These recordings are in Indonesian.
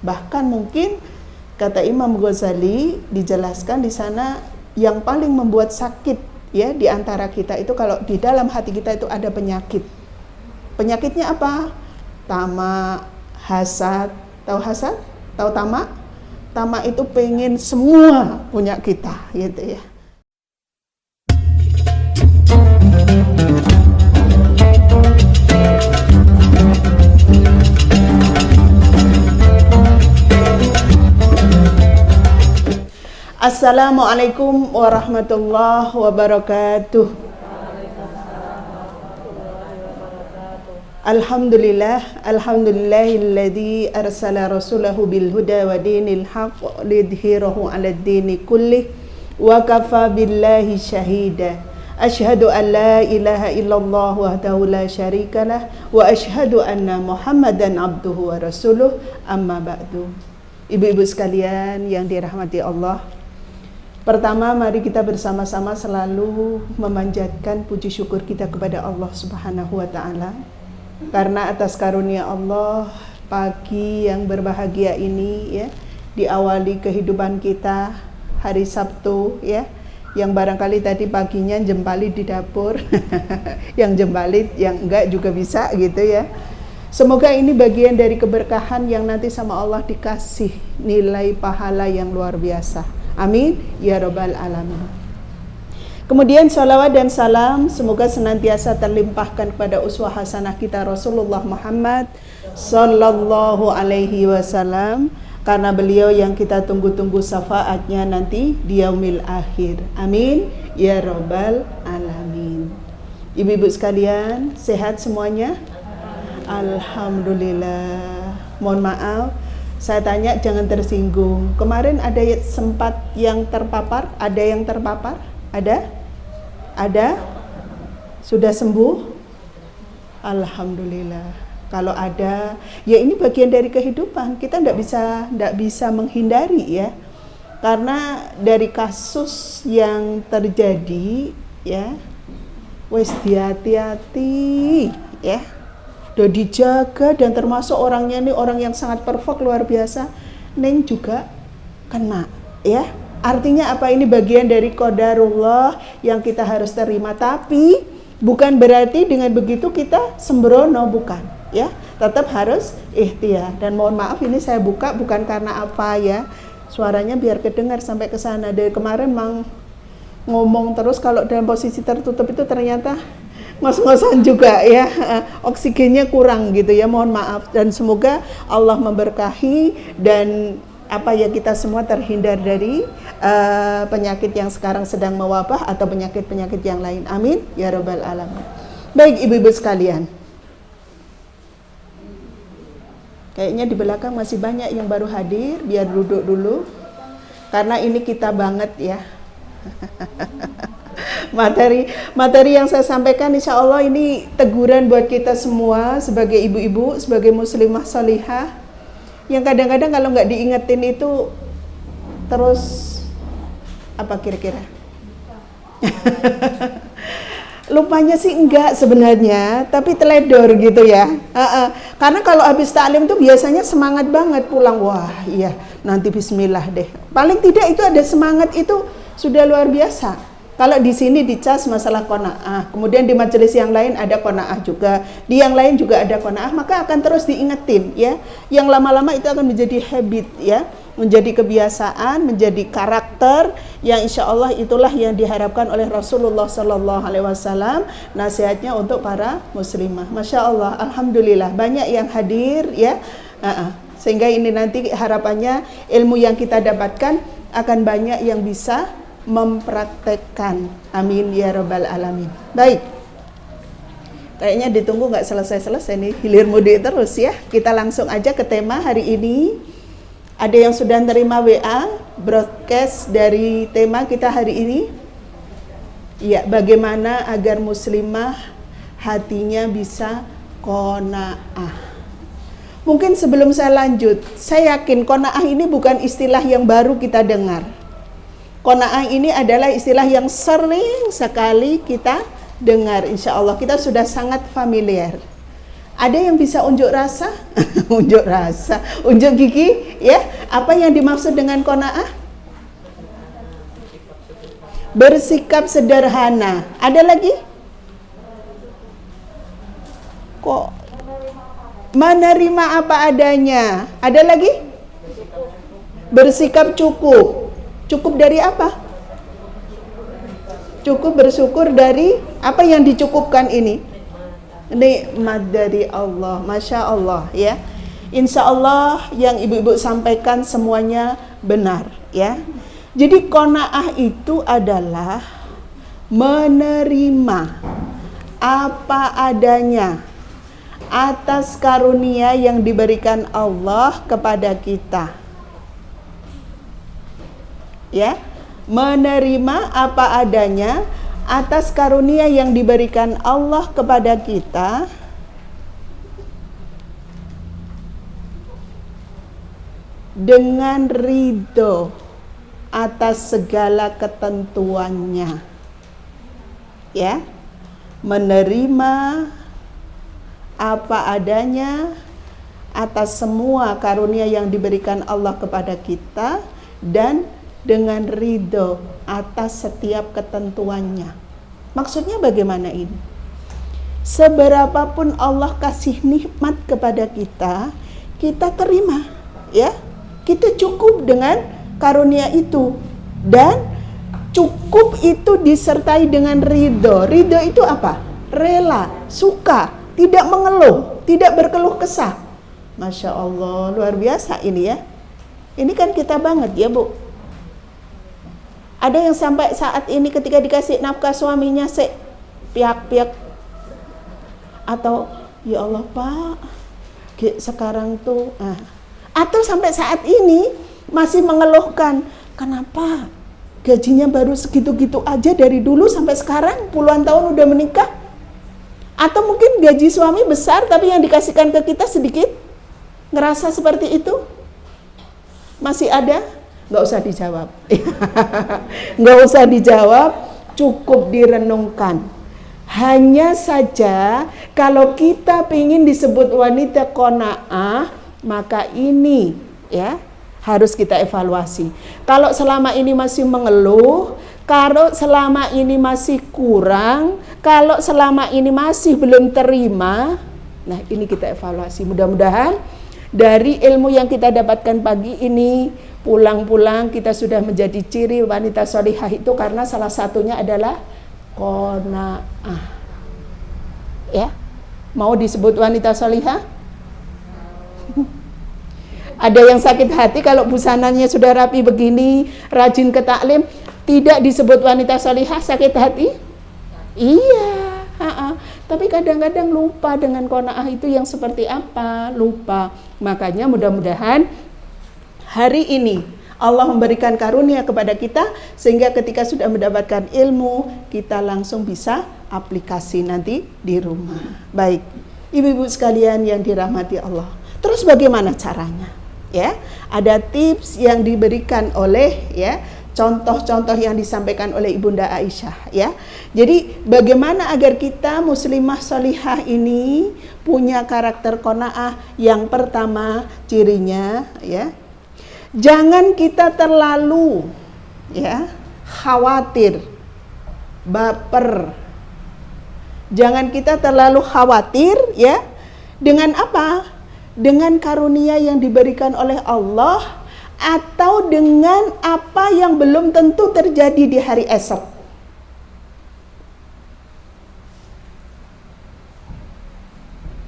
Bahkan mungkin kata Imam Ghazali dijelaskan di sana yang paling membuat sakit ya di antara kita itu kalau di dalam hati kita itu ada penyakit. Penyakitnya apa? Tamak, hasad. Tahu hasad? Tahu tamak? Tamak itu pengen semua punya kita gitu ya. Assalamualaikum warahmatullahi wabarakatuh. Alhamdulillahilladzi arsala rasulahu bil huda wa dinil haqq lidhhirahu 'alad dini kullih wa kafa billahi syahida. Asyhadu an la ilaha illallah wahdahu la syarikalah wa asyhadu anna Muhammadan abduhu wa rasuluh, amma ba'du. Ibu-ibu sekalian yang dirahmati Allah, pertama, mari kita bersama-sama selalu memanjatkan puji syukur kita kepada Allah Subhanahu wa Ta'ala, karena atas karunia Allah pagi yang berbahagia ini ya, diawali kehidupan kita hari Sabtu ya, yang barangkali tadi paginya jembalit di dapur, yang jembalit, yang enggak juga bisa gitu ya. Semoga ini bagian dari keberkahan yang nanti sama Allah dikasih nilai pahala yang luar biasa. Amin ya rabbal alamin. Kemudian salawat dan salam semoga senantiasa terlimpahkan kepada uswah hasanah kita Rasulullah Muhammad sallallahu alaihi wasallam, karena beliau yang kita tunggu-tunggu syafaatnya nanti di yaumil akhir. Amin ya rabbal alamin. Ibu-ibu sekalian, sehat semuanya? Alhamdulillah. Mohon maaf, saya tanya jangan tersinggung. Kemarin ada sempat yang terpapar? Ada yang terpapar? Ada? Ada? Sudah sembuh? Alhamdulillah. Kalau ada, ya ini bagian dari kehidupan. Kita tidak bisa menghindari ya. Karena dari kasus yang terjadi ya, wes hati-hati ya. Udah dijaga, dan termasuk orangnya ini orang yang sangat perfect luar biasa, Neng juga kena ya. Artinya apa? Ini bagian dari qadarullah yang kita harus terima, tapi bukan berarti dengan begitu kita sembrono, bukan ya. Tetap harus ikhtiar. Dan mohon maaf ini saya buka bukan karena apa ya, suaranya biar kedengar sampai ke sana. Dari kemarin Mang ngomong terus kalau dalam posisi tertutup itu ternyata ngos-ngosan juga ya, oksigennya kurang gitu ya, mohon maaf. Dan semoga Allah memberkahi dan apa ya, kita semua terhindar dari penyakit yang sekarang sedang mewabah atau penyakit-penyakit yang lain. Amin ya rabbal alamin. Baik ibu-ibu sekalian, kayaknya di belakang masih banyak yang baru hadir, biar duduk dulu karena ini kita banget ya. Materi yang saya sampaikan insya Allah ini teguran buat kita semua sebagai ibu-ibu, sebagai muslimah salihah, yang kadang-kadang kalau nggak diingetin itu terus apa kira-kira? Lupanya sih enggak sebenarnya, tapi teledor gitu ya. Karena kalau habis taklim tuh biasanya semangat banget pulang. Wah iya, nanti bismillah deh. Paling tidak itu ada semangat, itu sudah luar biasa. Kalau di sini dicas masalah qanaah, kemudian di majelis yang lain ada qanaah juga, di yang lain juga ada qanaah, maka akan terus diingetin ya. Yang lama-lama itu akan menjadi habit ya, menjadi kebiasaan, menjadi karakter yang insya Allah itulah yang diharapkan oleh Rasulullah Sallallahu Alaihi Wasallam, nasihatnya untuk para muslimah. Masya Allah, alhamdulillah banyak yang hadir ya. Sehingga ini nanti harapannya ilmu yang kita dapatkan akan banyak yang bisa mempraktekkan. Amin ya rabbal alamin. Baik, kayaknya ditunggu nggak selesai-selesai nih, hilir mudik terus ya. Kita langsung aja ke tema hari ini. Ada yang sudah terima WA broadcast dari tema kita hari ini? Ya, bagaimana agar muslimah hatinya bisa qanaah. Mungkin sebelum saya lanjut, saya yakin qanaah ini bukan istilah yang baru kita dengar. Qanaah ini adalah istilah yang sering sekali kita dengar, insya Allah kita sudah sangat familiar. Ada yang bisa unjuk rasa? Unjuk rasa, unjuk gigi, ya. Apa yang dimaksud dengan qanaah? Bersikap sederhana. Ada lagi? Kok menerima apa adanya? Ada lagi? Bersikap cukup. Cukup dari apa? Cukup bersyukur dari apa yang dicukupkan ini? Nikmat dari Allah. Masya Allah, ya. Insya Allah yang ibu-ibu sampaikan semuanya benar, ya. Jadi qanaah itu adalah menerima apa adanya atas karunia yang diberikan Allah kepada kita. Ya, menerima apa adanya atas karunia yang diberikan Allah kepada kita dengan ridho atas segala ketentuannya. Ya, menerima apa adanya atas semua karunia yang diberikan Allah kepada kita dan dengan ridho atas setiap ketentuannya. Maksudnya bagaimana ini? Seberapapun Allah kasih nikmat kepada kita, kita terima, ya. Kita cukup dengan karunia itu, dan cukup itu disertai dengan ridho. Ridho itu apa? Rela, suka, tidak mengeluh, tidak berkeluh kesah. Masya Allah, luar biasa ini, ya. Ini kan kita banget, ya Bu. Ada yang sampai saat ini ketika dikasih nafkah suaminya piak-piak, atau ya Allah Pak, sekarang tuh, atau sampai saat ini masih mengeluhkan, kenapa gajinya baru segitu-gitu aja dari dulu sampai sekarang, puluhan tahun udah menikah. Atau mungkin gaji suami besar tapi yang dikasihkan ke kita sedikit. Ngerasa seperti itu? Masih ada? Nggak usah dijawab. Nggak usah dijawab, cukup direnungkan. Hanya saja kalau kita ingin disebut wanita qanaah, maka ini, ya, harus kita evaluasi. Kalau selama ini masih mengeluh, kalau selama ini masih kurang, kalau selama ini masih belum terima, nah ini kita evaluasi. Mudah-mudahan dari ilmu yang kita dapatkan pagi ini, pulang-pulang kita sudah menjadi ciri wanita sholihah itu karena salah satunya adalah qanaah. Ya, mau disebut wanita sholihah? Ada yang sakit hati kalau busananya sudah rapi begini, rajin ke taklim, tidak disebut wanita sholihah, sakit hati? Iya, tapi kadang-kadang lupa dengan qanaah itu yang seperti apa, lupa. Makanya mudah-mudahan hari ini Allah memberikan karunia kepada kita sehingga ketika sudah mendapatkan ilmu, kita langsung bisa aplikasi nanti di rumah. Baik, ibu-ibu sekalian yang dirahmati Allah. Terus bagaimana caranya? Ya, ada tips yang diberikan oleh, ya, contoh-contoh yang disampaikan oleh Ibunda Aisyah, ya. Jadi bagaimana agar kita muslimah sholihah ini punya karakter qanaah? Yang pertama cirinya, ya, jangan kita terlalu, ya, khawatir, baper. Jangan kita terlalu khawatir, ya, dengan apa? Dengan karunia yang diberikan oleh Allah atau dengan apa yang belum tentu terjadi di hari esok.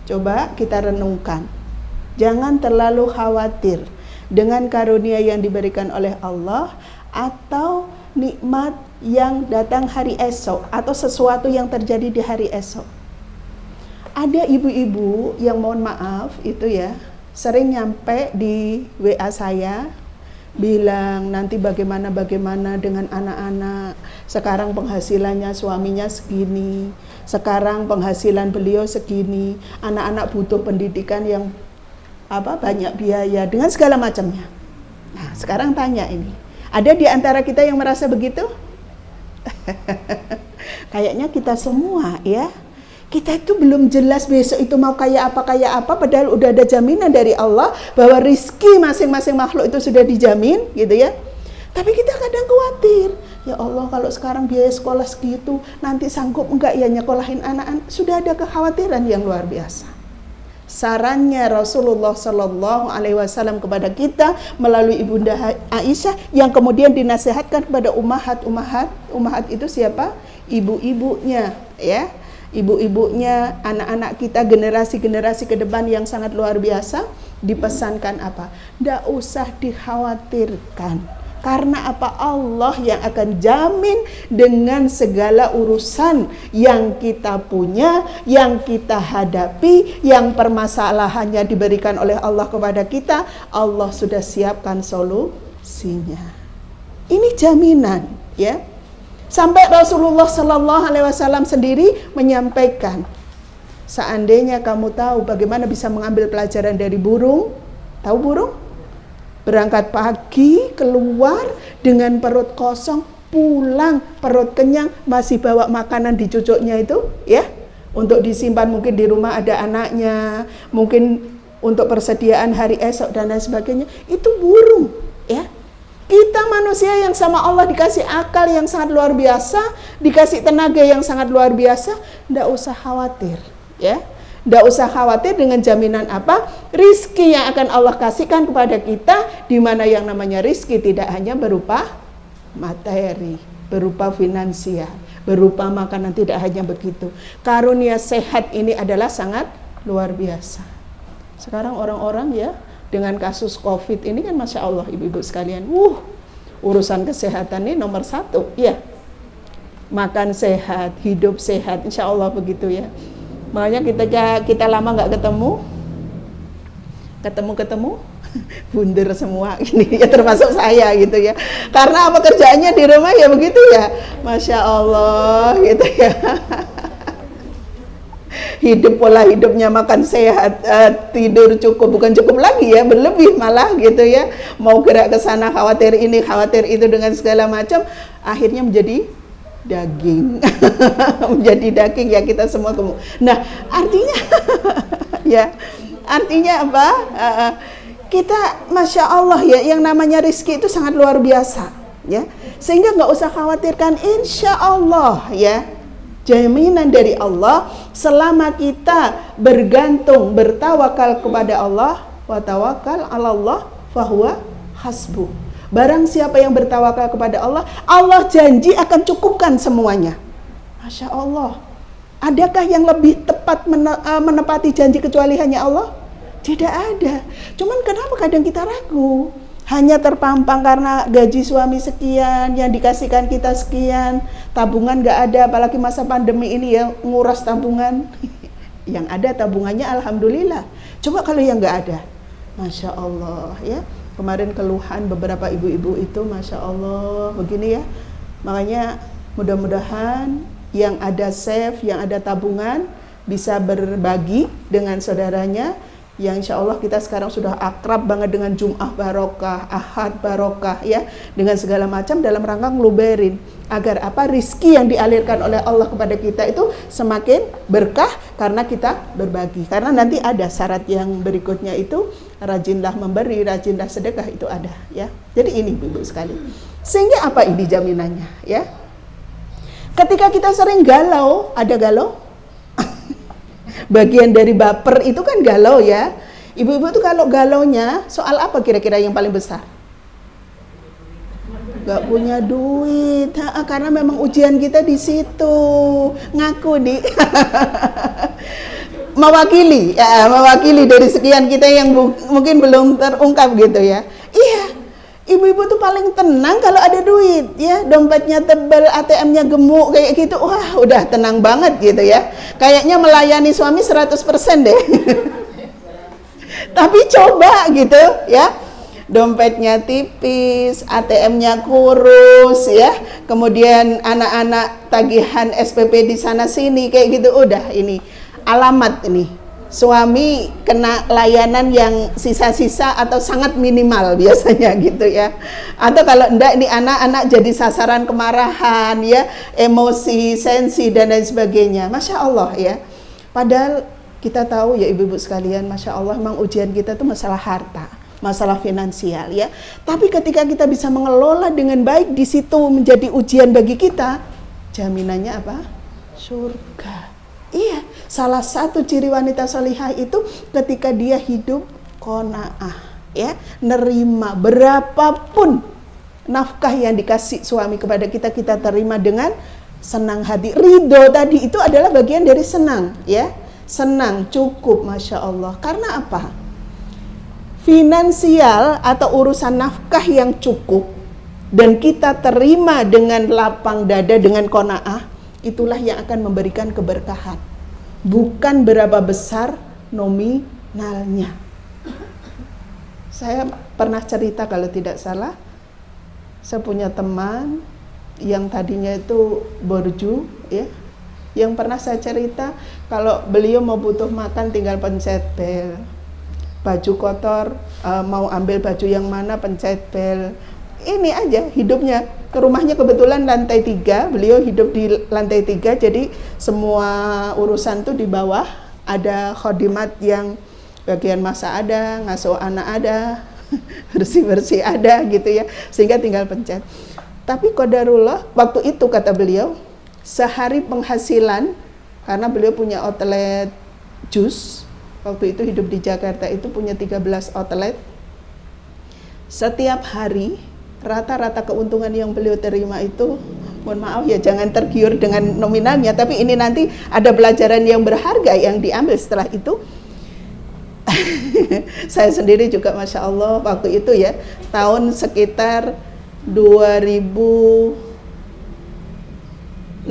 Coba kita renungkan. Jangan terlalu khawatir dengan karunia yang diberikan oleh Allah atau nikmat yang datang hari esok atau sesuatu yang terjadi di hari esok. Ada ibu-ibu yang mohon maaf itu, ya, sering nyampe di WA saya bilang nanti bagaimana dengan anak-anak, sekarang penghasilannya suaminya segini, sekarang penghasilan beliau segini, anak-anak butuh pendidikan yang banyak biaya dengan segala macamnya. Nah, sekarang tanya ini, ada di antara kita yang merasa begitu? Kayaknya kita semua, ya. Kita itu belum jelas besok itu mau kayak apa, padahal udah ada jaminan dari Allah bahwa rizki masing-masing makhluk itu sudah dijamin, gitu ya. Tapi kita kadang khawatir, ya Allah kalau sekarang biaya sekolah segitu, nanti sanggup enggak ya nyekolahin anak-anak? Sudah ada kekhawatiran yang luar biasa. Sarannya Rasulullah Shallallahu Alaihi Wasallam kepada kita melalui ibunda Aisyah yang kemudian dinasihatkan kepada ummahat itu siapa? Ibu-ibunya, ya. Ibu-ibunya, anak-anak kita, generasi-generasi ke depan yang sangat luar biasa, dipesankan apa? Nggak usah dikhawatirkan. Karena apa? Allah yang akan jamin dengan segala urusan yang kita punya, yang kita hadapi, yang permasalahannya diberikan oleh Allah kepada kita, Allah sudah siapkan solusinya. Ini jaminan, ya. Sampai Rasulullah Sallallahu Alaihi Wasallam sendiri menyampaikan, seandainya kamu tahu bagaimana bisa mengambil pelajaran dari burung, tahu burung? Berangkat pagi, keluar dengan perut kosong, pulang perut kenyang, masih bawa makanan di cucuknya itu, ya, untuk disimpan mungkin di rumah ada anaknya, mungkin untuk persediaan hari esok dan lain sebagainya. Itu burung, ya. Kita manusia yang sama Allah dikasih akal yang sangat luar biasa, dikasih tenaga yang sangat luar biasa, ndak usah khawatir, ya. Ndak usah khawatir dengan jaminan apa? Rizki yang akan Allah kasihkan kepada kita, di mana yang namanya rizki tidak hanya berupa materi, berupa finansial, berupa makanan, tidak hanya begitu. Karunia sehat ini adalah sangat luar biasa. Sekarang orang-orang ya, dengan kasus COVID ini kan Masya Allah ibu-ibu sekalian, urusan kesehatan ini nomor 1, ya. Makan sehat, hidup sehat, insya Allah begitu ya. Makanya kita lama nggak ketemu bunder semua ini ya, termasuk saya gitu ya. Karena apa, kerjaannya di rumah ya begitu ya, Masya Allah gitu ya. Hidup pola hidupnya makan sehat, tidur cukup, bukan cukup lagi ya, berlebih malah gitu ya. Mau gerak ke sana khawatir ini, khawatir itu dengan segala macam, akhirnya menjadi daging. Menjadi daging ya kita semua gemuk. Nah, artinya ya, artinya apa? Kita Masya Allah ya, yang namanya rizki itu sangat luar biasa ya. Sehingga nggak usah khawatirkan, insya Allah ya, jaminan dari Allah selama kita bergantung, bertawakal kepada Allah, wa tawakkal 'alallah fahuwa hasbuh. Barang siapa yang bertawakal kepada Allah, Allah janji akan cukupkan semuanya. Masya Allah. Adakah yang lebih tepat menepati janji kecuali hanya Allah? Tidak ada. Cuman kenapa kadang kita ragu? Hanya terpampang karena gaji suami sekian, yang dikasihkan kita sekian, tabungan gak ada, apalagi masa pandemi ini ya, nguras tabungan. Yang ada tabungannya alhamdulillah. Coba kalau yang gak ada, Masya Allah ya. Kemarin keluhan beberapa ibu-ibu itu, Masya Allah begini ya. Makanya mudah-mudahan yang ada save, yang ada tabungan bisa berbagi dengan saudaranya. Yang insya Allah kita sekarang sudah akrab banget dengan Jum'ah barokah, Ahad barokah ya, dengan segala macam dalam rangka ngeluberin agar apa, rizki yang dialirkan oleh Allah kepada kita itu semakin berkah karena kita berbagi. Karena nanti ada syarat yang berikutnya itu, rajinlah memberi, rajinlah sedekah, itu ada ya. Jadi ini ibu sekali. Sehingga apa ini jaminannya ya? Ketika kita sering galau, ada galau? Bagian dari baper itu kan galau ya. Ibu-ibu tuh kalau galaunya soal apa kira-kira yang paling besar? Gak punya duit, karena memang ujian kita di situ. Ngaku nih. mewakili dari sekian kita yang mungkin belum terungkap gitu ya. Iya. Ibu-ibu tuh paling tenang kalau ada duit ya, dompetnya tebal, ATM-nya gemuk kayak gitu, wah udah tenang banget gitu ya. Kayaknya melayani suami 100% deh. Tapi coba gitu ya, dompetnya tipis, ATM-nya kurus ya, kemudian anak-anak tagihan SPP di sana sini kayak gitu, udah ini alamat ini. Suami kena layanan yang sisa-sisa atau sangat minimal biasanya gitu ya. Atau kalau enggak ini anak-anak jadi sasaran kemarahan ya, emosi, sensi dan lain sebagainya. Masya Allah ya. Padahal kita tahu ya ibu-ibu sekalian, Masya Allah memang ujian kita itu masalah harta, masalah finansial ya. Tapi ketika kita bisa mengelola dengan baik, di situ menjadi ujian bagi kita, jaminannya apa? Surga. Iya, salah satu ciri wanita salihah itu ketika dia hidup qanaah, ya, nerima berapapun nafkah yang dikasih suami kepada kita, kita terima dengan senang hati. Ridho tadi itu adalah bagian dari senang, ya, senang, cukup, Masya Allah. Karena apa? Finansial atau urusan nafkah yang cukup dan kita terima dengan lapang dada, dengan qanaah, itulah yang akan memberikan keberkahan. Bukan berapa besar nominalnya. Saya pernah cerita kalau tidak salah, saya punya teman yang tadinya itu borju, ya, yang pernah saya cerita kalau beliau mau butuh makan tinggal pencet bel, baju kotor mau ambil baju yang mana pencet bel. Ini aja hidupnya. Ke rumahnya kebetulan lantai 3, beliau hidup di lantai 3, jadi semua urusan tuh di bawah. Ada khodimat yang bagian masak ada, ngasuh anak ada, bersih-bersih ada gitu ya, sehingga tinggal pencet. Tapi qadarullah, waktu itu kata beliau, sehari penghasilan, karena beliau punya outlet jus, waktu itu hidup di Jakarta itu punya 13 outlet. Setiap hari rata-rata keuntungan yang beliau terima itu, mohon maaf ya, jangan tergiur dengan nominalnya, tapi ini nanti ada pelajaran yang berharga yang diambil setelah itu. Saya sendiri juga Masya Allah waktu itu ya, tahun sekitar 2006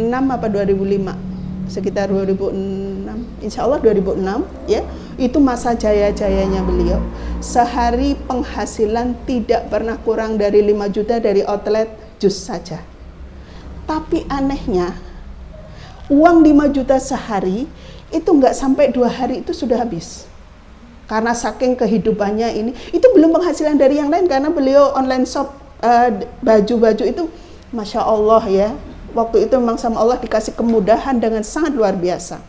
apa 2005, sekitar 2006, Insya Allah 2006 ya, itu masa jaya-jayanya beliau. Sehari penghasilan tidak pernah kurang dari 5 juta dari outlet jus saja. Tapi anehnya, uang 5 juta sehari itu nggak sampai 2 hari itu sudah habis. Karena saking kehidupannya ini, itu belum penghasilan dari yang lain, karena beliau online shop baju-baju itu, Masya Allah ya, waktu itu memang sama Allah dikasih kemudahan dengan sangat luar biasa.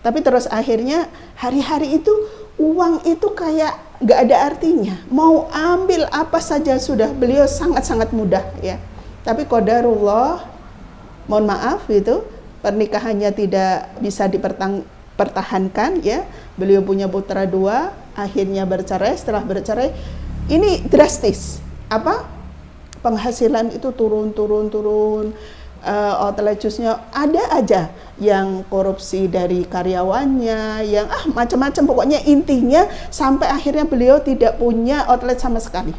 Tapi terus akhirnya hari-hari itu uang itu kayak nggak ada artinya, mau ambil apa saja sudah, beliau sangat-sangat mudah ya. Tapi qadarullah, mohon maaf gitu, pernikahannya tidak bisa dipertahankan ya. Beliau punya putra 2, akhirnya bercerai. Setelah bercerai ini drastis, apa, penghasilan itu turun. Outlet jusnya ada aja yang korupsi dari karyawannya, yang macam-macam, pokoknya intinya sampai akhirnya beliau tidak punya outlet sama sekali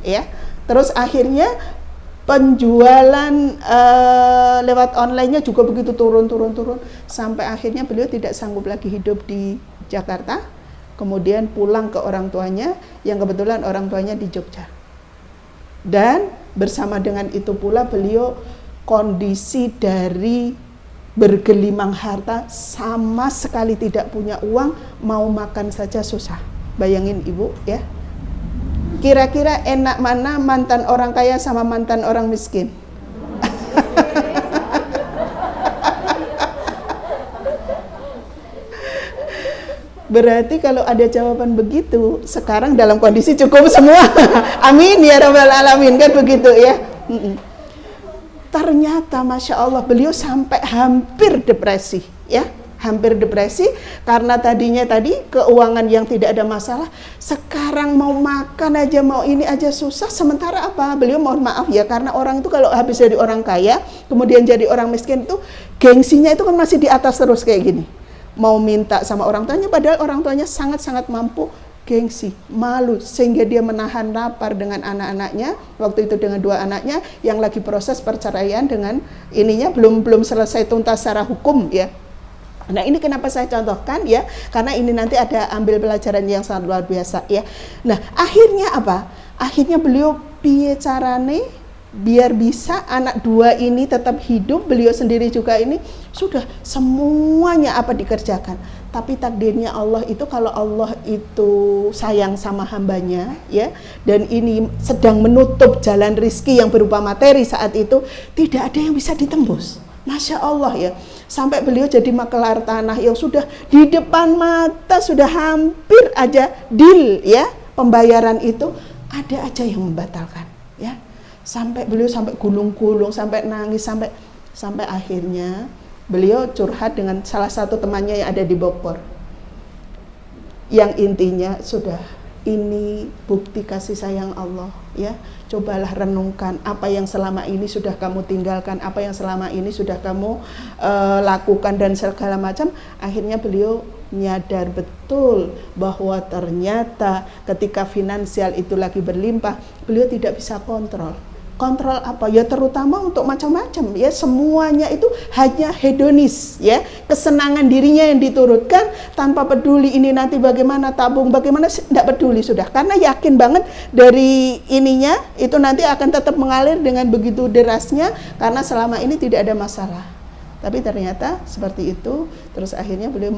ya. Terus akhirnya penjualan lewat online-nya juga begitu turun sampai akhirnya beliau tidak sanggup lagi hidup di Jakarta, kemudian pulang ke orang tuanya yang kebetulan orang tuanya di Jogja. Dan bersama dengan itu pula beliau kondisi dari bergelimang harta, sama sekali tidak punya uang, mau makan saja susah. Bayangin ibu ya, kira-kira enak mana mantan orang kaya sama mantan orang miskin? Berarti kalau ada jawaban begitu, sekarang dalam kondisi cukup semua. Amin ya rabbal alamin, kan begitu ya. Ternyata Masya Allah beliau sampai hampir depresi ya, hampir depresi karena tadinya keuangan yang tidak ada masalah, sekarang mau makan aja, mau ini aja susah. Sementara apa? Beliau mohon maaf ya, karena orang itu kalau habis jadi orang kaya kemudian jadi orang miskin itu gengsinya itu kan masih di atas terus kayak gini, mau minta sama orang tuanya padahal orang tuanya sangat-sangat mampu, gengsi, malu, sehingga dia menahan lapar dengan anak-anaknya. Waktu itu dengan 2 anaknya yang lagi proses perceraian dengan ininya belum selesai tuntas secara hukum ya. Nah ini kenapa saya contohkan ya, karena ini nanti ada ambil pelajaran yang sangat luar biasa ya. Nah akhirnya apa? Akhirnya beliau piye carane biar bisa anak 2 ini tetap hidup, beliau sendiri juga ini sudah semuanya apa dikerjakan. Tapi takdirnya Allah itu, kalau Allah itu sayang sama hambanya ya, dan ini sedang menutup jalan rizki yang berupa materi saat itu, tidak ada yang bisa ditembus. Masya Allah ya, sampai beliau jadi makelar tanah yang sudah di depan mata, sudah hampir aja deal ya pembayaran itu, ada aja yang membatalkan ya. Sampai beliau sampai gulung-gulung, sampai nangis, sampai akhirnya beliau curhat dengan salah satu temannya yang ada di Bogor. Yang intinya sudah, ini bukti kasih sayang Allah ya. Cobalah renungkan apa yang selama ini sudah kamu tinggalkan, apa yang selama ini sudah kamu lakukan dan segala macam. Akhirnya beliau nyadar betul bahwa ternyata ketika finansial itu lagi berlimpah, beliau tidak bisa kontrol. Kontrol apa? Ya terutama untuk macam-macam ya, semuanya itu hanya hedonis ya, kesenangan dirinya yang diturutkan tanpa peduli ini nanti bagaimana tabung, bagaimana, tidak peduli sudah, karena yakin banget dari ininya itu nanti akan tetap mengalir dengan begitu derasnya karena selama ini tidak ada masalah. Tapi ternyata seperti itu, terus akhirnya beliau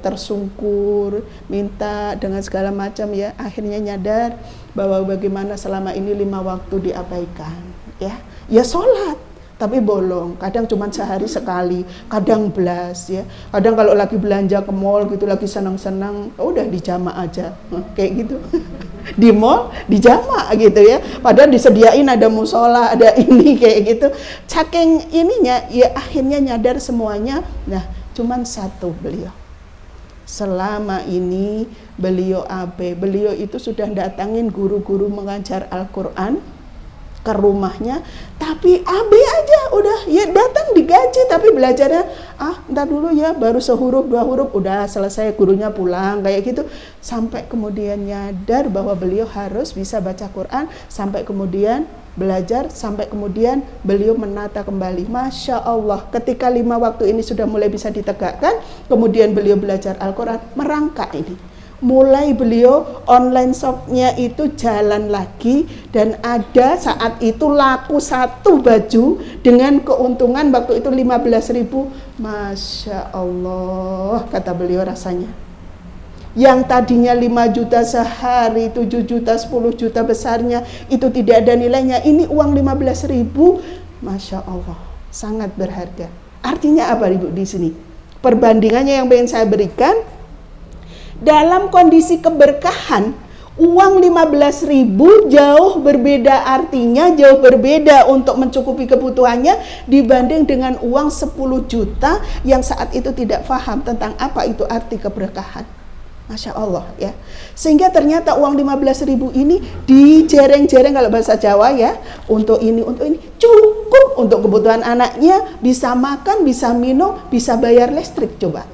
tersungkur, minta dengan segala macam ya, akhirnya nyadar bahwa bagaimana selama ini 5 waktu diabaikan ya sholat tapi bolong, kadang cuma sehari sekali, kadang belas ya, kadang kalau lagi belanja ke mall gitu, lagi senang-senang udah dijama aja kayak gitu di mall dijama gitu ya, padahal disediain ada musola, ada ini kayak gitu, saking ininya ya akhirnya nyadar semuanya. Nah cuman satu, beliau selama ini beliau beliau itu sudah datangin guru-guru mengajar Al-Quran ke rumahnya, tapi aja udah ya, datang digaji tapi belajarnya ntar dulu ya, baru sehuruf 2 huruf udah selesai, gurunya pulang kayak gitu. Sampai kemudian nyadar bahwa beliau harus bisa baca Quran, sampai kemudian belajar, sampai kemudian beliau menata kembali. Masya Allah, ketika 5 waktu ini sudah mulai bisa ditegakkan, kemudian beliau belajar Al-Quran, merangkak ini. Mulai beliau online shopnya itu jalan lagi, dan ada saat itu laku 1 baju dengan keuntungan waktu itu 15.000. Masya Allah, kata beliau rasanya. Yang tadinya 5 juta sehari, 7 juta, 10 juta besarnya, itu tidak ada nilainya. Ini uang 15.000, Masya Allah, sangat berharga. Artinya apa Ibu di sini? Perbandingannya yang ingin saya berikan, dalam kondisi keberkahan, uang 15.000 jauh berbeda artinya, jauh berbeda untuk mencukupi kebutuhannya dibanding dengan uang 10 juta yang saat itu tidak paham tentang apa itu arti keberkahan. Masya Allah ya. Sehingga ternyata uang 15.000 ini dijereng-jereng kalau bahasa Jawa ya, untuk ini cukup untuk kebutuhan anaknya, bisa makan, bisa minum, bisa bayar listrik. Coba,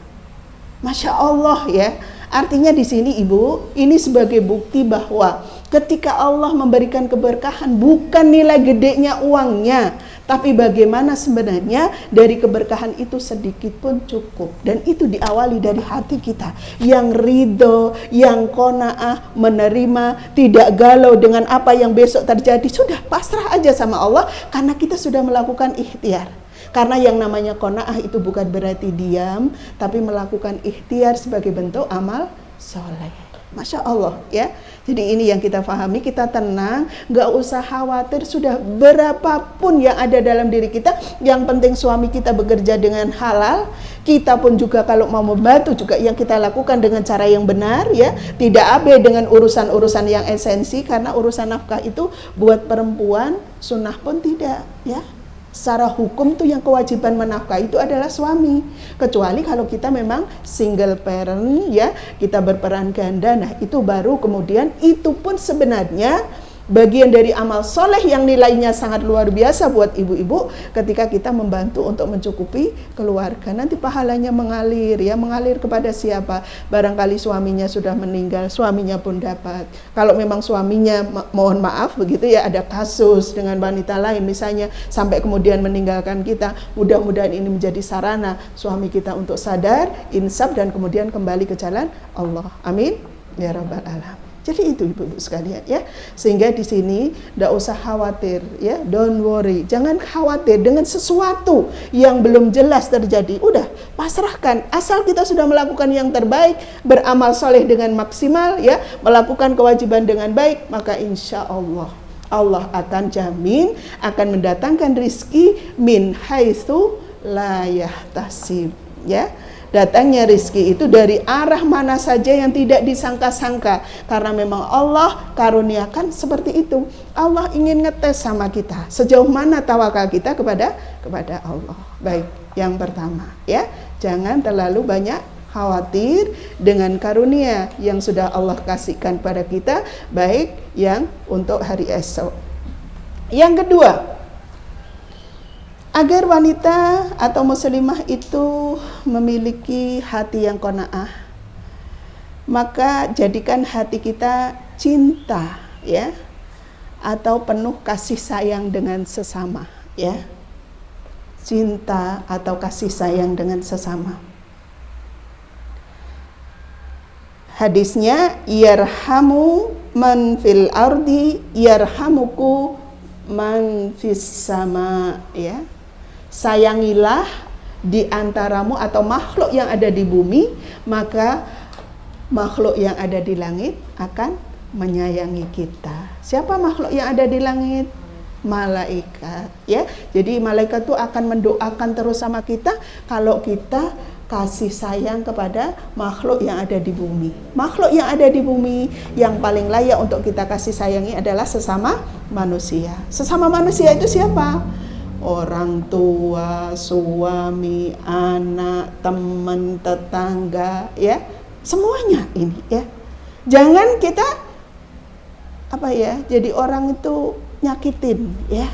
Masya Allah ya. Artinya di sini Ibu, ini sebagai bukti bahwa ketika Allah memberikan keberkahan bukan nilai gedenya uangnya, tapi bagaimana sebenarnya dari keberkahan itu sedikit pun cukup. Dan itu diawali dari hati kita yang ridho, yang qanaah, menerima, tidak galau dengan apa yang besok terjadi. Sudah pasrah aja sama Allah karena kita sudah melakukan ikhtiar. Karena yang namanya qanaah itu bukan berarti diam, tapi melakukan ikhtiar sebagai bentuk amal soleh. Masya Allah ya. Jadi ini yang kita pahami, kita tenang, gak usah khawatir, sudah berapapun yang ada dalam diri kita, yang penting suami kita bekerja dengan halal, kita pun juga kalau mau membantu juga yang kita lakukan dengan cara yang benar ya, tidak abai dengan urusan-urusan yang esensi, karena urusan nafkah itu buat perempuan sunnah pun tidak ya. Secara hukum tuh yang kewajiban menafkahi itu adalah suami, kecuali kalau kita memang single parent ya, kita berperan ganda. Nah itu baru kemudian, itu pun sebenarnya bagian dari amal soleh yang nilainya sangat luar biasa buat ibu-ibu ketika kita membantu untuk mencukupi keluarga. Nanti pahalanya mengalir ya, mengalir kepada siapa? Barangkali suaminya sudah meninggal, suaminya pun dapat. Kalau memang suaminya mohon maaf begitu ya, ada kasus dengan wanita lain misalnya sampai kemudian meninggalkan kita, mudah-mudahan ini menjadi sarana suami kita untuk sadar, insaf, dan kemudian kembali ke jalan Allah. Amin ya rabbal alamin. Jadi itu ibu-ibu sekalian ya, sehingga di sini tidak usah khawatir ya, don't worry, jangan khawatir dengan sesuatu yang belum jelas terjadi. Udah pasrahkan, asal kita sudah melakukan yang terbaik, beramal soleh dengan maksimal ya, melakukan kewajiban dengan baik, maka insya Allah Allah akan jamin, akan mendatangkan rizki min haitsu la yahtasib, ya. Datangnya rizki itu dari arah mana saja yang tidak disangka-sangka, karena memang Allah karuniakan seperti itu. Allah ingin ngetes sama kita sejauh mana tawakal kita kepada Allah. Baik, yang pertama ya, jangan terlalu banyak khawatir dengan karunia yang sudah Allah kasihkan pada kita, baik yang untuk hari esok. Yang kedua, agar wanita atau muslimah itu memiliki hati yang qanaah, maka jadikan hati kita cinta, ya, atau penuh kasih sayang dengan sesama, ya. Cinta atau kasih sayang dengan sesama. Hadisnya, yarhamu man fil ardi yarhamuku man fis sama, ya. Sayangilah di antaramu atau makhluk yang ada di bumi, maka makhluk yang ada di langit akan menyayangi kita. Siapa makhluk yang ada di langit? Malaikat, ya. Jadi malaikat itu akan mendoakan terus sama kita kalau kita kasih sayang kepada makhluk yang ada di bumi. Makhluk yang ada di bumi yang paling layak untuk kita kasih sayangi adalah sesama manusia. Sesama manusia itu siapa? Orang tua, suami, anak, teman, tetangga, ya, semuanya ini, ya. Jangan kita jadi orang itu nyakitin, ya.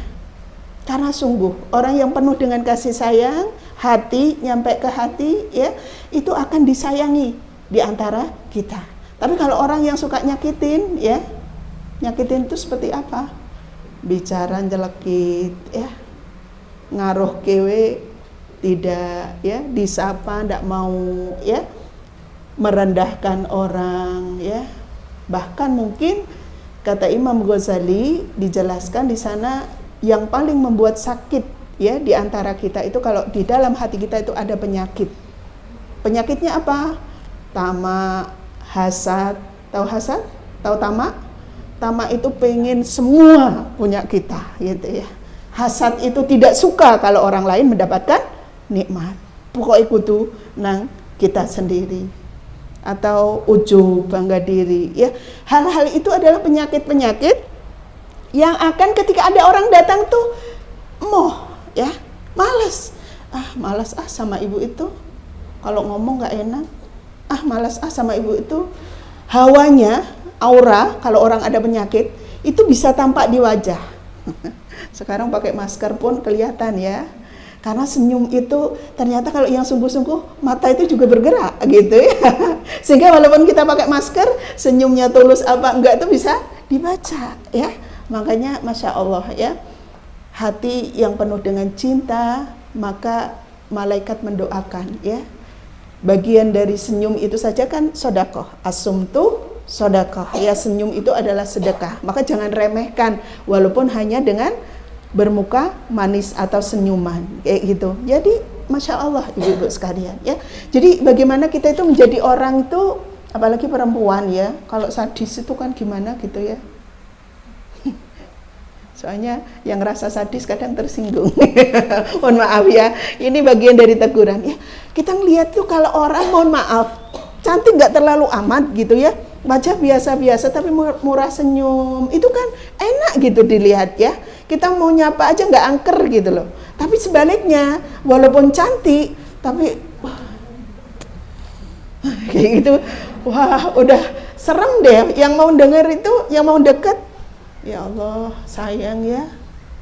Karena sungguh orang yang penuh dengan kasih sayang, hati nyampe ke hati, ya, itu akan disayangi di antara kita. Tapi kalau orang yang suka nyakitin, ya, nyakitin itu seperti apa? Bicara jelekit, ya, ngaruh kewe, tidak, ya, disapa ndak mau, ya, merendahkan orang, ya. Bahkan mungkin kata Imam Ghazali dijelaskan di sana yang paling membuat sakit, ya, di antara kita itu kalau di dalam hati kita itu ada penyakit. Penyakitnya apa? Tamak, hasad. Tahu hasad? Tahu tamak? Tamak itu pengen semua punya kita, gitu, ya. Hasad itu tidak suka kalau orang lain mendapatkan nikmat. Pokoknya kudu nang kita sendiri. Atau ujub, bangga diri, ya. Hal-hal itu adalah penyakit-penyakit yang akan ketika ada orang datang tuh ya, malas. Malas sama ibu itu. Kalau ngomong nggak enak. Malas sama ibu itu. Hawanya, aura kalau orang ada penyakit itu bisa tampak di wajah. Sekarang pakai masker pun kelihatan, ya. Karena senyum itu ternyata kalau yang sungguh-sungguh mata itu juga bergerak, gitu, ya. Sehingga walaupun kita pakai masker, senyumnya tulus apa enggak itu bisa dibaca, ya. Makanya Masya Allah, ya, hati yang penuh dengan cinta, maka malaikat mendoakan, ya. Bagian dari senyum itu saja kan sedekah. As-sumtu sedekah, ya, senyum itu adalah sedekah. Maka jangan remehkan walaupun hanya dengan bermuka manis atau senyuman, kayak gitu. Jadi Masya Allah ibu-ibu sekalian, ya. Jadi bagaimana kita itu menjadi orang itu, apalagi perempuan, ya. Kalau sadis itu kan gimana gitu, ya. Soalnya yang ngerasa sadis kadang tersinggung. Mohon maaf, ya. Ini bagian dari teguran, ya. Kita ngelihat tuh kalau orang, mohon maaf, cantik nggak terlalu amat gitu, ya. Wajah biasa-biasa tapi murah senyum, itu kan enak gitu dilihat, ya. Kita mau nyapa aja nggak angker gitu loh. Tapi sebaliknya, walaupun cantik tapi kayak gitu, wah, udah serem deh. Yang mau denger itu, yang mau deket, ya Allah, sayang, ya,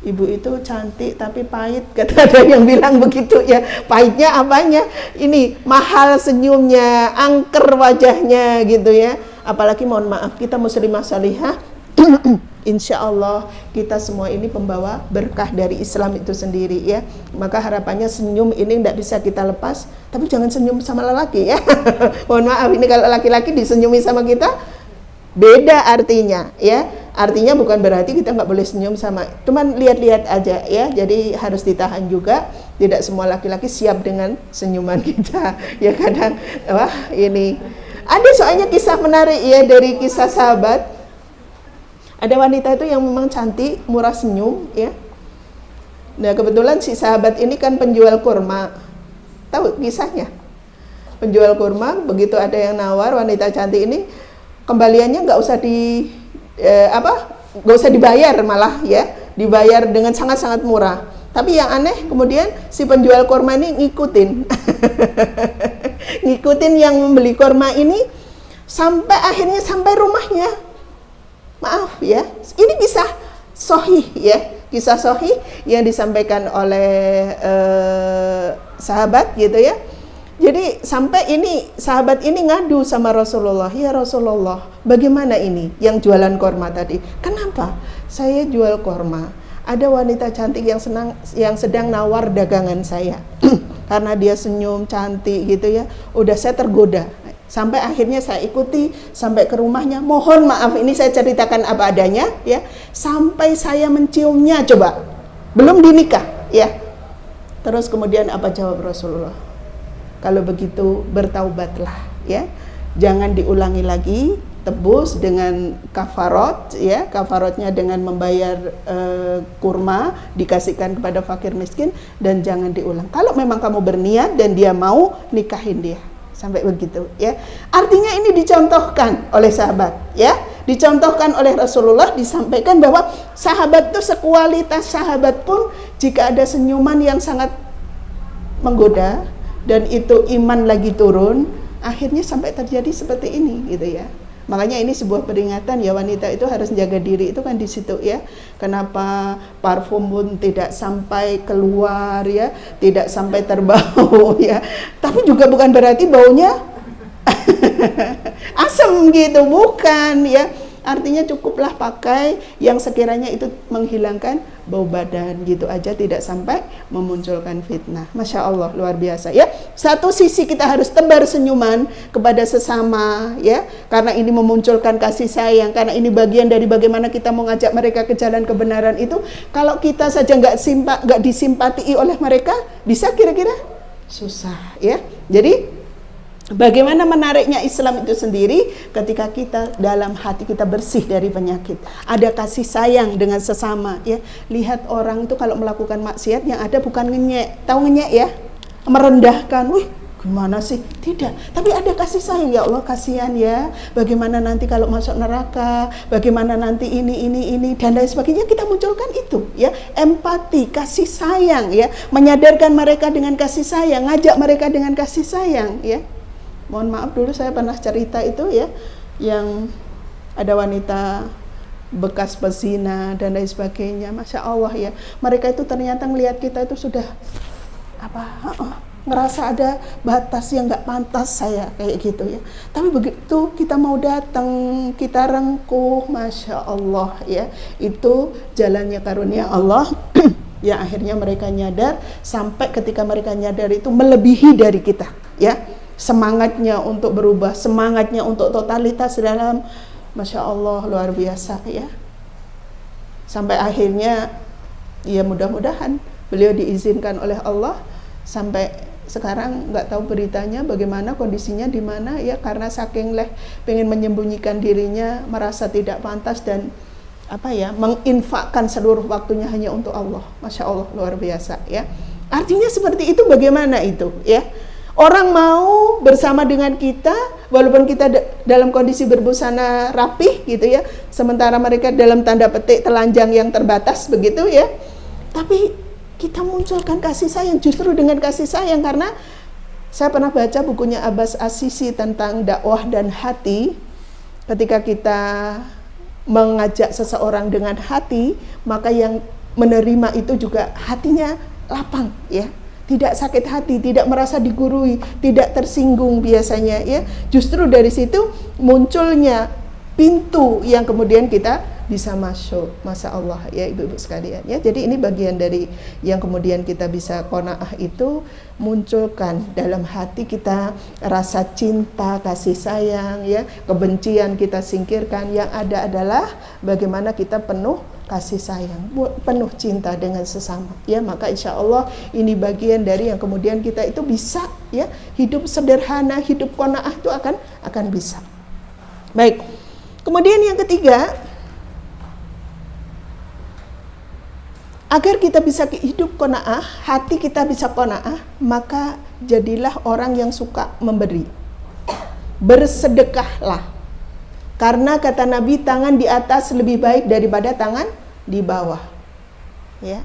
ibu itu cantik tapi pahit, kata ada yang bilang begitu, ya. Pahitnya apanya? Ini mahal senyumnya, angker wajahnya gitu, ya. Apalagi mohon maaf, kita muslimah salihah, insya Allah kita semua ini pembawa berkah dari Islam itu sendiri, ya. Maka harapannya senyum ini tidak bisa kita lepas. Tapi jangan senyum sama lelaki, ya. Mohon maaf, ini kalau laki-laki disenyumi sama kita beda artinya, ya. Artinya bukan berarti kita nggak boleh senyum sama, cuman lihat-lihat aja, ya. Jadi harus ditahan juga. Tidak semua laki-laki siap dengan senyuman kita, ya. Kadang wah, ini ada soalnya kisah menarik, ya, dari kisah sahabat. Ada wanita itu yang memang cantik, murah senyum, ya. Nah kebetulan si sahabat ini kan penjual kurma, tahu kisahnya? Penjual kurma, begitu ada yang nawar wanita cantik ini, kembaliannya nggak usah nggak usah dibayar, malah ya dibayar dengan sangat-sangat murah. Tapi yang aneh kemudian si penjual kurma ini ngikutin ngikutin yang membeli kurma ini sampai akhirnya sampai rumahnya. Maaf ya, ini kisah sahih ya, kisah sahih yang disampaikan oleh sahabat gitu ya. Jadi sampai ini sahabat ini ngadu sama Rasulullah, ya Rasulullah, bagaimana ini yang jualan kurma tadi? Kenapa saya jual kurma? Ada wanita cantik yang sedang nawar dagangan saya. Karena dia senyum cantik gitu ya, udah saya tergoda. Sampai akhirnya saya ikuti sampai ke rumahnya. Mohon maaf, ini saya ceritakan apa adanya ya. Sampai saya menciumnya, coba. Belum dinikah ya. Terus kemudian apa jawab Rasulullah? Kalau begitu bertaubatlah ya. Jangan diulangi lagi, tebus dengan kafarat ya. Kafaratnya dengan membayar kurma dikasihkan kepada fakir miskin, dan jangan diulang. Kalau memang kamu berniat dan dia mau, nikahin dia. Sampai begitu ya. Artinya ini dicontohkan oleh sahabat ya. Dicontohkan oleh Rasulullah, disampaikan bahwa sahabat itu sekualitas sahabat pun jika ada senyuman yang sangat menggoda dan itu iman lagi turun, akhirnya sampai terjadi seperti ini gitu ya. Makanya ini sebuah peringatan ya, wanita itu harus jaga diri itu kan di situ ya. Kenapa parfum pun tidak sampai keluar ya, tidak sampai terbau ya. Tapi juga bukan berarti baunya asam gitu, bukan ya. Artinya cukuplah pakai yang sekiranya itu menghilangkan bau badan gitu aja, tidak sampai memunculkan fitnah. Masya Allah, luar biasa ya. Satu sisi kita harus tebar senyuman kepada sesama ya, karena ini memunculkan kasih sayang, karena ini bagian dari bagaimana kita mengajak mereka ke jalan kebenaran itu. Kalau kita saja nggak disimpatii oleh mereka, bisa kira-kira susah ya. Jadi bagaimana menariknya Islam itu sendiri ketika kita dalam hati kita bersih dari penyakit, ada kasih sayang dengan sesama ya. Lihat orang itu kalau melakukan maksiat yang ada bukan ngenyek, tahu ngenyek ya, merendahkan, wih gimana sih, tidak, tapi ada kasih sayang. Ya Allah kasihan ya, bagaimana nanti kalau masuk neraka, bagaimana nanti ini dan lain sebagainya. Kita munculkan itu ya, empati, kasih sayang ya, menyadarkan mereka dengan kasih sayang, ngajak mereka dengan kasih sayang ya. Mohon maaf, dulu saya pernah cerita itu ya, yang ada wanita bekas pezina dan lain sebagainya. Masya Allah ya, mereka itu ternyata ngelihat kita itu sudah ngerasa ada batas yang nggak pantas saya kayak gitu ya. Tapi begitu kita mau datang, kita rengkuh, Masya Allah ya, itu jalannya karunia Allah. Ya akhirnya mereka nyadar, sampai ketika mereka nyadar itu melebihi dari kita ya. Semangatnya untuk berubah, semangatnya untuk totalitas dalam, Masya Allah luar biasa ya. Sampai akhirnya ya mudah-mudahan beliau diizinkan oleh Allah, sampai sekarang nggak tahu beritanya bagaimana, kondisinya di mana ya, karena saking pengen menyembunyikan dirinya, merasa tidak pantas dan menginfakkan seluruh waktunya hanya untuk Allah. Masya Allah luar biasa ya. Artinya seperti itu, bagaimana itu ya. Orang mau bersama dengan kita walaupun kita dalam kondisi berbusana rapih gitu ya, sementara mereka dalam tanda petik telanjang yang terbatas begitu ya. Tapi kita munculkan kasih sayang justru dengan kasih sayang, karena saya pernah baca bukunya Abbas As-Sisi tentang dakwah dan hati. Ketika kita mengajak seseorang dengan hati, maka yang menerima itu juga hatinya lapang ya. Tidak sakit hati, tidak merasa digurui, tidak tersinggung biasanya ya. Justru dari situ munculnya pintu yang kemudian kita bisa masuk. Masya Allah ya ibu-ibu sekalian ya. Jadi ini bagian dari yang kemudian kita bisa qanaah itu, munculkan dalam hati kita rasa cinta, kasih sayang ya. Kebencian kita singkirkan, yang ada adalah bagaimana kita penuh kasih sayang, penuh cinta dengan sesama ya. Maka insya Allah ini bagian dari yang kemudian kita itu bisa ya, hidup sederhana, hidup qanaah itu akan bisa. Baik, kemudian yang ketiga, Agar kita bisa hidup qanaah, hati kita bisa qanaah, maka jadilah orang yang suka memberi. Bersedekahlah. Karena kata Nabi, tangan di atas lebih baik daripada tangan di bawah. Ya.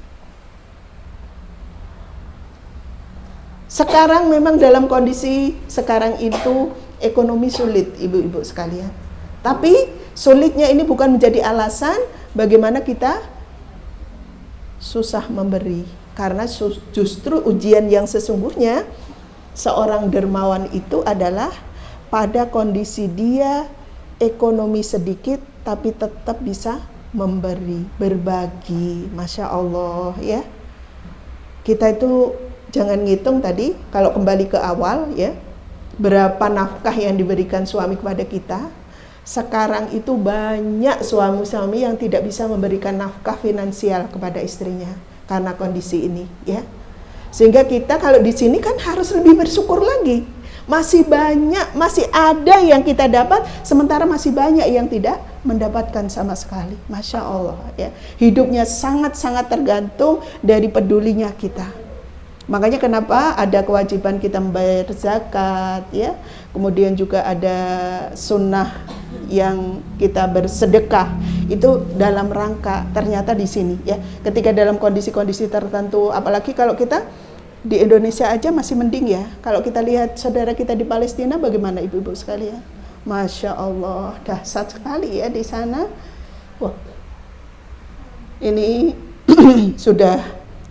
Sekarang memang dalam kondisi sekarang itu ekonomi sulit, ibu-ibu sekalian. Tapi sulitnya ini bukan menjadi alasan bagaimana kita susah memberi, karena justru ujian yang sesungguhnya seorang dermawan itu adalah pada kondisi dia ekonomi sedikit tapi tetap bisa memberi, berbagi. Masya Allah ya. Kita itu jangan ngitung tadi, kalau kembali ke awal ya, berapa nafkah yang diberikan suami kepada kita. Sekarang itu banyak suami-suami yang tidak bisa memberikan nafkah finansial kepada istrinya karena kondisi ini ya. Sehingga kita kalau di sini kan harus lebih bersyukur lagi. Masih banyak, masih ada yang kita dapat, sementara masih banyak yang tidak mendapatkan sama sekali. Masya Allah ya. Hidupnya sangat-sangat tergantung dari pedulinya kita. Makanya kenapa ada kewajiban kita membayar zakat ya. Kemudian juga ada sunnah yang kita bersedekah, itu dalam rangka ternyata di sini ya. Ketika dalam kondisi-kondisi tertentu, apalagi kalau kita di Indonesia aja masih mending ya. Kalau kita lihat saudara kita di Palestina bagaimana ibu-ibu sekalian? Masya Allah, dahsyat sekali ya di sana. Wah, ini sudah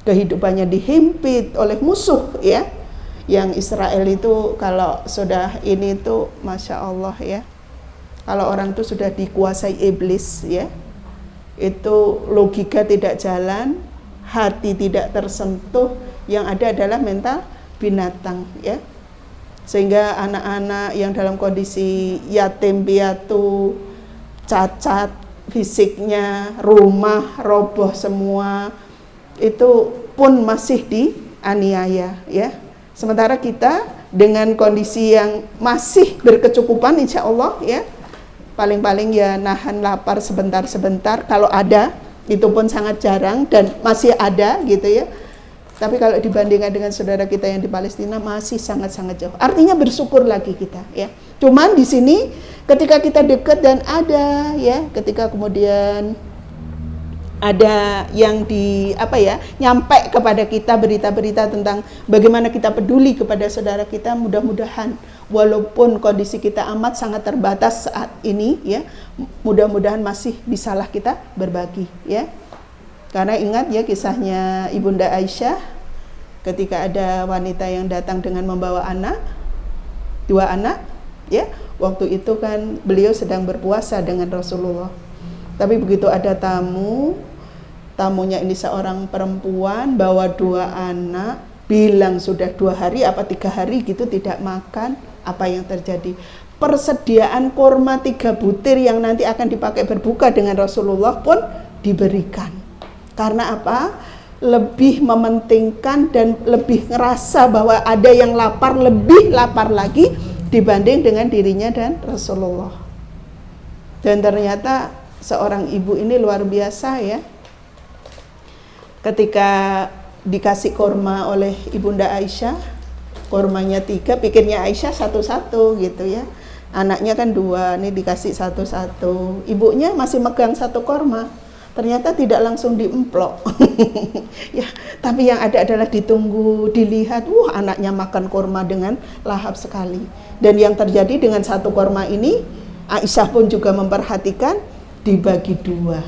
kehidupannya dihimpit oleh musuh ya. Yang Israel itu kalau sudah ini tuh Masya Allah ya. Kalau orang itu sudah dikuasai iblis ya, itu logika tidak jalan, hati tidak tersentuh, yang ada adalah mental binatang ya. Sehingga anak-anak yang dalam kondisi yatim piatu, cacat fisiknya, rumah roboh semua, itu pun masih dianiaya ya. Sementara kita dengan kondisi yang masih berkecukupan insya Allah ya, paling-paling ya nahan lapar sebentar-sebentar kalau ada, itu pun sangat jarang dan masih ada gitu ya. Tapi kalau dibandingkan dengan saudara kita yang di Palestina masih sangat-sangat jauh. Artinya bersyukur lagi kita ya. Cuman di sini ketika kita dekat dan ada ya, ketika kemudian ada yang nyampe kepada kita berita-berita tentang bagaimana kita peduli kepada saudara kita, mudah-mudahan walaupun kondisi kita amat sangat terbatas saat ini ya, mudah-mudahan masih bisalah kita berbagi ya. Karena ingat ya kisahnya Ibunda Aisyah ketika ada wanita yang datang dengan membawa anak, 2 anak ya. Waktu itu kan beliau sedang berpuasa dengan Rasulullah. Tapi begitu ada tamunya ini seorang perempuan bawa 2 anak, bilang sudah 2 hari apa 3 hari gitu tidak makan. Apa yang terjadi? Persediaan kurma 3 butir yang nanti akan dipakai berbuka dengan Rasulullah pun diberikan. Karena apa? Lebih mementingkan dan lebih ngerasa bahwa ada yang lapar, lebih lapar lagi dibanding dengan dirinya dan Rasulullah. Dan ternyata seorang ibu ini luar biasa ya. Ketika dikasih kurma oleh Ibunda Aisyah, kurmanya 3, pikirnya Aisyah satu-satu gitu ya. Anaknya kan 2, nih dikasih satu-satu. Ibunya masih megang 1 kurma. Ternyata tidak langsung diemplok. Ya, tapi yang ada adalah ditunggu, dilihat, anaknya makan kurma dengan lahap sekali. Dan yang terjadi dengan 1 kurma ini, Aisyah pun juga memperhatikan, dibagi 2,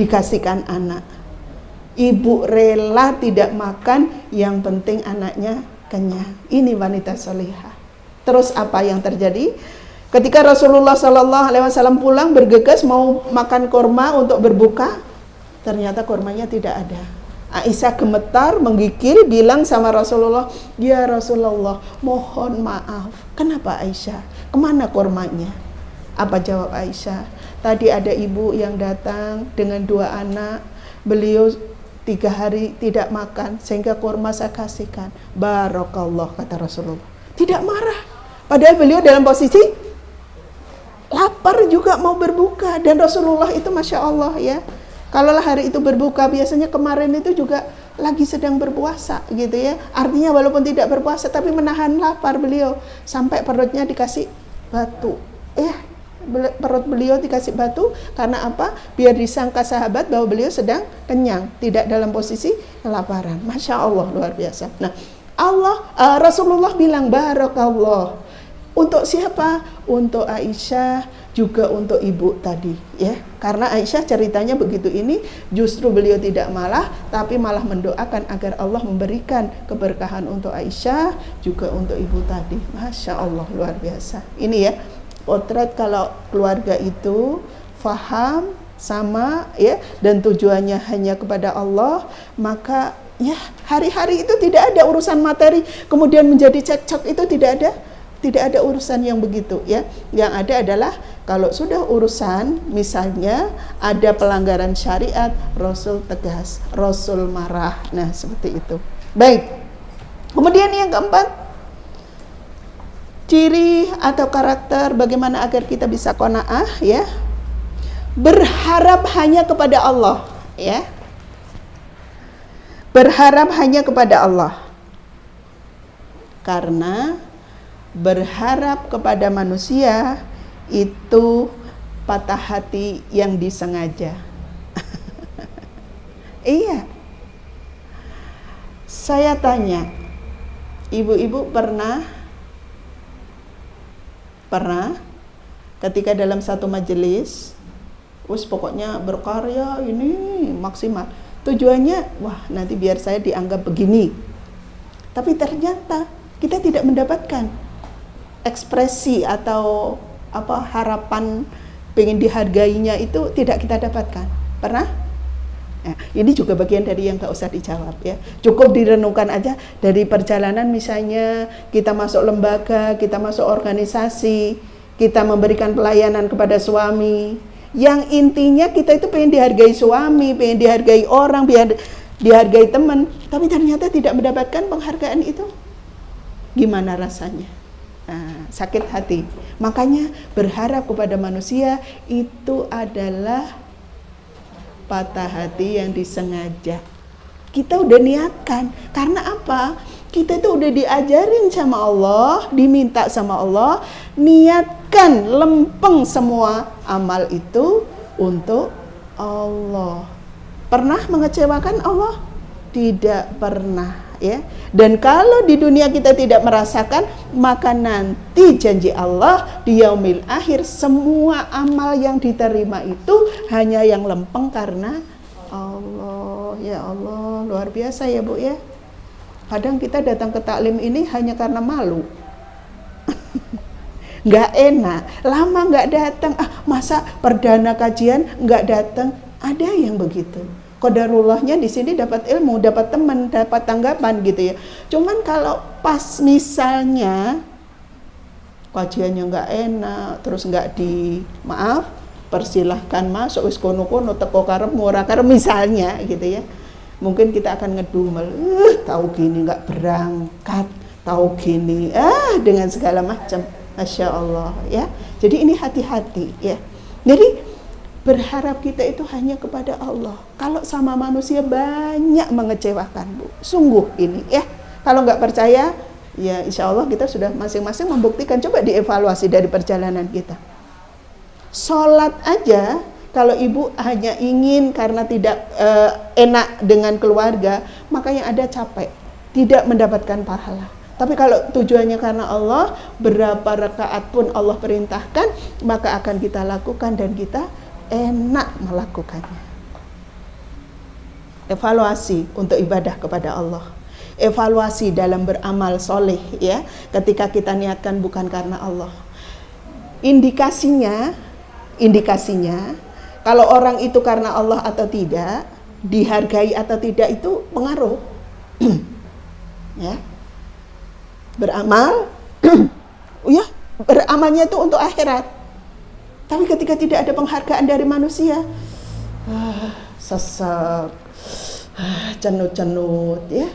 dikasihkan anak. Ibu rela tidak makan, yang penting anaknya kenyang. Ini wanita solihah. Terus apa yang terjadi? Ketika Rasulullah SAW pulang bergegas mau makan kurma untuk berbuka, ternyata kurmanya tidak ada. Aisyah gemetar, menggigil, bilang sama Rasulullah, ya Rasulullah, mohon maaf. Kenapa Aisyah? Kemana kurmanya? Apa jawab Aisyah? Tadi ada ibu yang datang dengan 2 anak, beliau 3 hari tidak makan, sehingga kurma saya kasihkan. Barakallah, kata Rasulullah. Tidak marah. Padahal beliau dalam posisi lapar juga mau berbuka. Dan Rasulullah itu Masya Allah ya, Kalaulah hari itu berbuka, biasanya kemarin itu juga lagi sedang berpuasa gitu ya. Artinya walaupun tidak berpuasa tapi menahan lapar beliau sampai perutnya dikasih batu. Perut beliau dikasih batu karena apa? Biar disangka sahabat bahwa beliau sedang kenyang, tidak dalam posisi kelaparan. Masya Allah, luar biasa. Nah, Rasulullah bilang barakallah. Untuk siapa? Untuk Aisyah, juga untuk ibu tadi ya. Karena Aisyah ceritanya begitu ini, justru beliau tidak malah, tapi malah mendoakan agar Allah memberikan keberkahan untuk Aisyah, juga untuk ibu tadi. Masya Allah, luar biasa. Ini ya, potret kalau keluarga itu faham sama ya, dan tujuannya hanya kepada Allah, maka ya hari-hari itu tidak ada urusan materi, kemudian menjadi cekcok, itu tidak ada urusan yang begitu ya. Yang ada adalah kalau sudah urusan misalnya ada pelanggaran syariat, Rasul tegas, Rasul marah. Nah, seperti itu. Baik. Kemudian yang keempat, ciri atau karakter bagaimana agar kita bisa qanaah ya. Berharap hanya kepada Allah ya. Berharap hanya kepada Allah. Karena berharap kepada manusia itu patah hati yang disengaja. Iya. Saya tanya, ibu-ibu pernah ketika dalam satu majelis, pokoknya berkarya ini maksimal. Tujuannya, wah nanti biar saya dianggap begini. Tapi ternyata kita tidak mendapatkan ekspresi atau harapan pengen dihargainya itu tidak kita dapatkan. Pernah? Nah, ini juga bagian dari yang gak usah dijawab ya. Cukup direnungkan aja dari perjalanan, misalnya kita masuk lembaga, kita masuk organisasi, kita memberikan pelayanan kepada suami, yang intinya kita itu pengen dihargai suami, pengen dihargai orang, pengen dihargai teman, tapi ternyata tidak mendapatkan penghargaan itu. Gimana rasanya? Nah, sakit hati. Makanya berharap kepada manusia itu adalah patah hati yang disengaja. Kita udah niatkan. Karena apa? Kita itu udah diajarin sama Allah, diminta sama Allah, niatkan lempeng semua amal itu untuk Allah. Pernah mengecewakan Allah? Tidak pernah. Ya. Dan kalau di dunia kita tidak merasakan, maka nanti janji Allah di yaumil akhir semua amal yang diterima itu hanya yang lempeng karena Allah. Ya Allah, luar biasa ya Bu ya. Kadang kita datang ke taklim ini hanya karena malu. Nggak enak, lama nggak datang. Masa perdana kajian nggak datang? Ada yang begitu. Qadarullahnya di sini dapat ilmu, dapat teman, dapat tanggapan gitu ya. Cuman kalau pas misalnya kajiannya nggak enak, terus nggak persilahkan masuk wis kono-kono teko karepmu ora karep misalnya gitu ya. Mungkin kita akan ngedumel, tahu gini nggak berangkat, tahu gini, dengan segala macam. Masya Allah ya. Jadi ini hati-hati ya. Jadi berharap kita itu hanya kepada Allah. Kalau sama manusia banyak mengecewakan Bu. Sungguh ini ya. Kalau nggak percaya, ya insya Allah kita sudah masing-masing membuktikan. Coba dievaluasi dari perjalanan kita. Sholat aja, kalau ibu hanya ingin karena tidak enak dengan keluarga, maka yang ada capek, tidak mendapatkan pahala. Tapi kalau tujuannya karena Allah, berapa rakaat pun Allah perintahkan, maka akan kita lakukan dan kita enak melakukannya. Evaluasi untuk ibadah kepada Allah, evaluasi dalam beramal soleh ya, ketika kita niatkan bukan karena Allah. Indikasinya kalau orang itu karena Allah atau tidak, dihargai atau tidak itu pengaruh. Ya, beramal ya, beramalnya itu untuk akhirat. Tapi ketika tidak ada penghargaan dari manusia, sesek, cenut-cenut ya.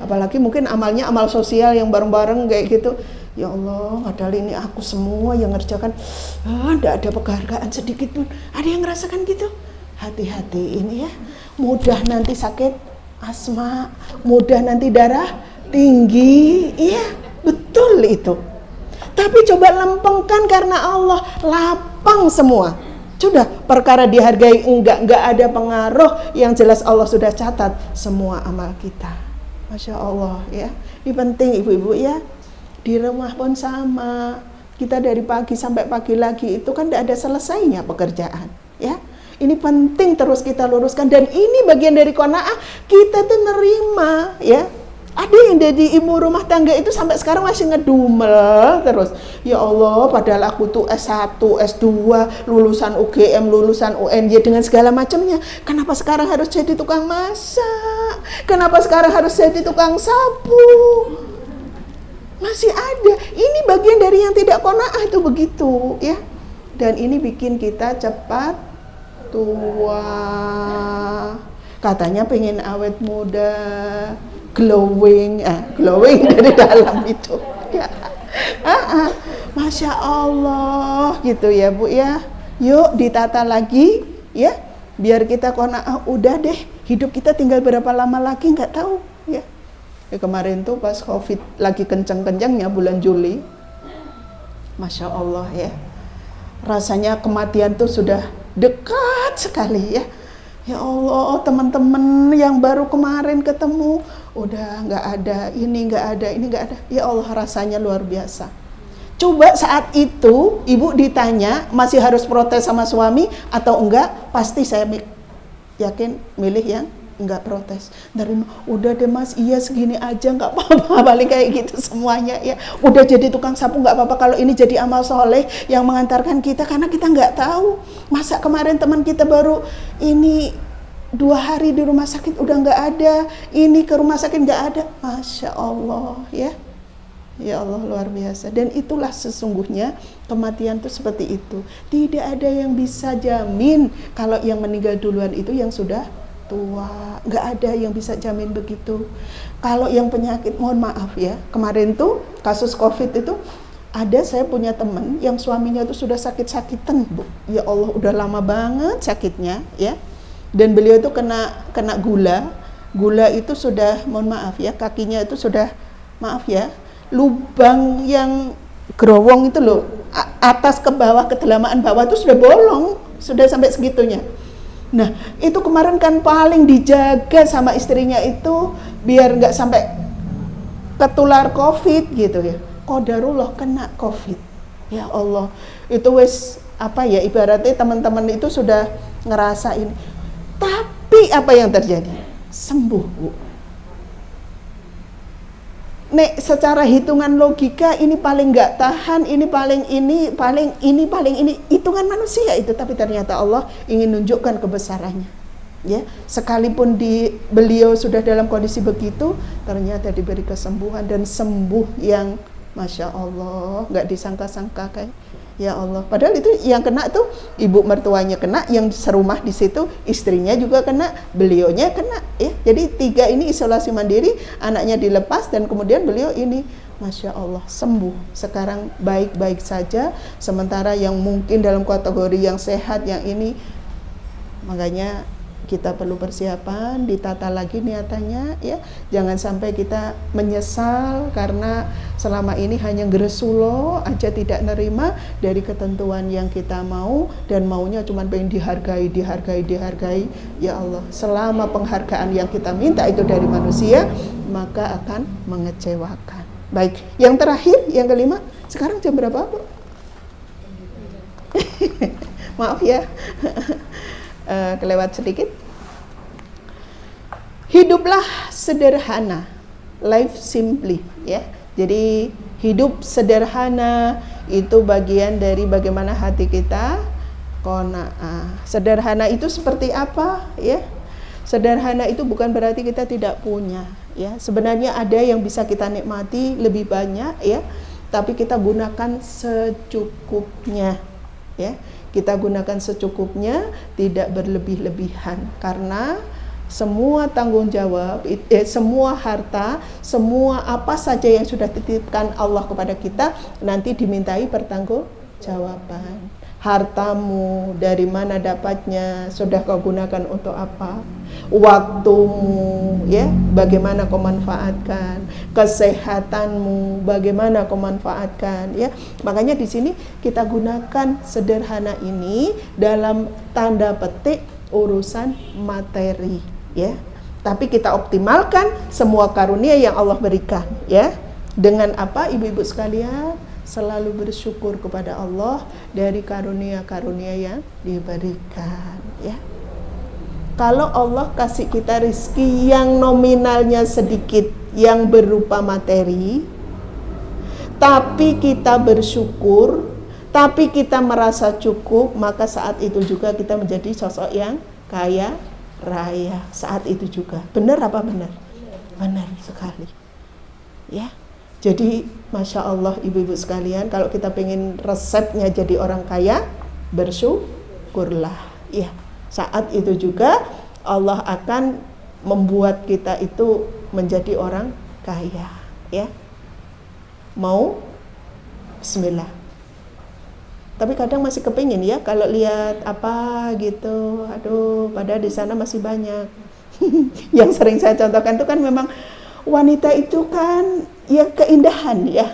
Apalagi mungkin amalnya amal sosial yang bareng-bareng kayak gitu. Ya Allah, padahal ini aku semua yang ngerjakan, tidak ada penghargaan sedikit pun. Ada yang ngerasakan gitu? hati-hati ini ya. Mudah nanti sakit asma, mudah nanti darah tinggi. Iya, betul itu. Tapi coba lempengkan karena Allah, lapang semua. Sudah, perkara dihargai enggak ada pengaruh, yang jelas Allah sudah catat semua amal kita. Masya Allah ya. Ini penting ibu-ibu ya. Di rumah pun sama. Kita dari pagi sampai pagi lagi itu kan tidak ada selesainya pekerjaan ya. Ini penting terus kita luruskan, dan ini bagian dari qanaah, kita tuh nerima ya. Ada yang jadi ibu rumah tangga itu sampai sekarang masih ngedumel terus. Ya Allah, padahal aku tuh S1, S2, lulusan UGM, lulusan UNY dengan segala macamnya. Kenapa sekarang harus jadi tukang masak? Kenapa sekarang harus jadi tukang sapu? Masih ada. Ini bagian dari yang tidak qanaah itu begitu ya. Dan ini bikin kita cepat tua. Katanya pengen awet muda, glowing dari dalam itu ya. Masya Allah gitu ya Bu ya. Yuk ditata lagi ya, biar kita qanaah. Udah deh, hidup kita tinggal berapa lama lagi nggak tahu ya. Kemarin tuh pas COVID lagi kenceng-kencengnya bulan Juli, Masya Allah ya, rasanya kematian tuh sudah dekat sekali ya. Ya Allah, teman-teman yang baru kemarin ketemu, udah nggak ada ini, nggak ada ini, nggak ada. Ya Allah, rasanya luar biasa. Coba saat itu ibu ditanya masih harus protes sama suami atau enggak, pasti saya yakin milih yang enggak protes. Dari udah deh Mas, iya segini aja nggak apa-apa, paling kayak gitu semuanya ya. Udah jadi tukang sapu nggak apa-apa kalau ini jadi amal soleh yang mengantarkan kita, karena kita nggak tahu. Masa kemarin teman kita baru ini 2 hari di rumah sakit udah nggak ada, ini ke rumah sakit nggak ada. Masya Allah ya. Ya Allah, luar biasa. Dan itulah sesungguhnya kematian itu seperti itu. Tidak ada yang bisa jamin kalau yang meninggal duluan itu yang sudah tua. Nggak ada yang bisa jamin begitu. Kalau yang penyakit, mohon maaf ya, kemarin tuh kasus COVID itu ada, saya punya teman yang suaminya itu sudah sakit-sakitan Bu. Ya Allah, udah lama banget sakitnya ya. Dan beliau itu kena gula. Gula itu sudah, mohon maaf ya, kakinya itu sudah, maaf ya, lubang yang gerowong itu loh, atas ke bawah, kedalaman bawah itu sudah bolong, sudah sampai segitunya. Nah itu kemarin kan paling dijaga sama istrinya itu biar nggak sampai ketular COVID gitu ya. Qadarullah kena COVID. Ya Allah, itu wes apa ya, ibaratnya teman-teman itu sudah ngerasain. Tapi apa yang terjadi? Sembuh Bu. Nek secara hitungan logika ini paling nggak tahan, ini paling ini, hitungan manusia itu, tapi ternyata Allah ingin nunjukkan kebesarannya. Ya, sekalipun beliau sudah dalam kondisi begitu, ternyata diberi kesembuhan dan sembuh yang Masya Allah, nggak disangka-sangka kayak. Ya Allah, padahal itu yang kena tuh ibu mertuanya kena, yang serumah di situ istrinya juga kena, beliaunya kena ya. Jadi 3 ini isolasi mandiri, anaknya dilepas dan kemudian beliau ini Masya Allah sembuh. Sekarang baik-baik saja, sementara yang mungkin dalam kategori yang sehat yang ini, makanya kita perlu persiapan, ditata lagi niatannya ya. Jangan sampai kita menyesal karena selama ini hanya geresulo aja, tidak nerima dari ketentuan yang kita mau, dan maunya cuma pengen dihargai. Ya Allah, selama penghargaan yang kita minta itu dari manusia, maka akan mengecewakan. Baik, yang terakhir, yang kelima, sekarang jam berapa Bu? Maaf ya. Kelewat sedikit. Hiduplah sederhana, live simply ya. Jadi hidup sederhana itu bagian dari bagaimana hati kita qanaah. Sederhana itu seperti apa ya? Sederhana itu bukan berarti kita tidak punya ya. Sebenarnya ada yang bisa kita nikmati lebih banyak ya, tapi kita gunakan secukupnya ya. Kita gunakan secukupnya, tidak berlebih-lebihan, karena semua tanggung jawab, semua harta, semua apa saja yang sudah dititipkan Allah kepada kita nanti dimintai pertanggungjawaban. Hartamu dari mana dapatnya, sudah kau gunakan untuk apa? Waktumu, ya, bagaimana kau manfaatkan? Kesehatanmu, bagaimana kau manfaatkan, ya? Makanya di sini kita gunakan sederhana ini dalam tanda petik urusan materi, ya. Tapi kita optimalkan semua karunia yang Allah berikan, ya. Dengan apa, ibu-ibu sekalian? Selalu bersyukur kepada Allah dari karunia-karunia yang diberikan, ya. Kalau Allah kasih kita rizki yang nominalnya sedikit, yang berupa materi, tapi kita bersyukur, tapi kita merasa cukup, maka saat itu juga kita menjadi sosok yang kaya raya. Saat itu juga. Benar apa benar? Benar sekali, ya. Jadi Masya Allah ibu-ibu sekalian, kalau kita pengen resepnya jadi orang kaya, bersyukurlah, ya. Saat itu juga Allah akan membuat kita itu menjadi orang kaya, ya. Mau? Bismillah. Tapi kadang masih kepingin, ya, kalau lihat apa gitu, aduh, padahal di sana masih banyak. Yang sering saya contohkan itu kan memang wanita itu kan ya keindahan, ya.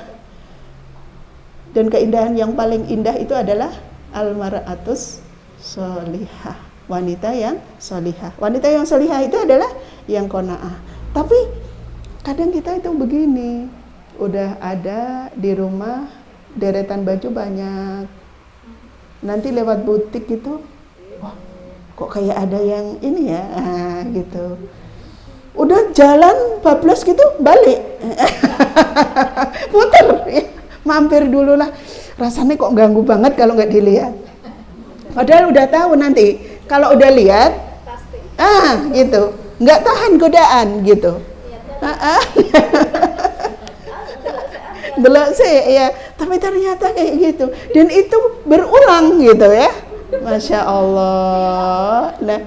Dan keindahan yang paling indah itu adalah al-mar'atus sholihah, wanita yang sholihah. Wanita yang sholihah itu adalah yang qanaah. Tapi kadang kita itu begini, udah ada di rumah deretan baju banyak, nanti lewat butik gitu, wah, kok kayak ada yang ini ya, gitu. Udah jalan bablas gitu, balik. Puter, ya. Mampir dulu lah. Rasanya kok ganggu banget kalau nggak dilihat. Padahal udah tahu nanti, kalau udah lihat, gitu. Nggak tahan godaan, gitu. Belum sih, ya. Tapi ternyata kayak gitu. Dan itu berulang, gitu ya. Masya Allah. Nah,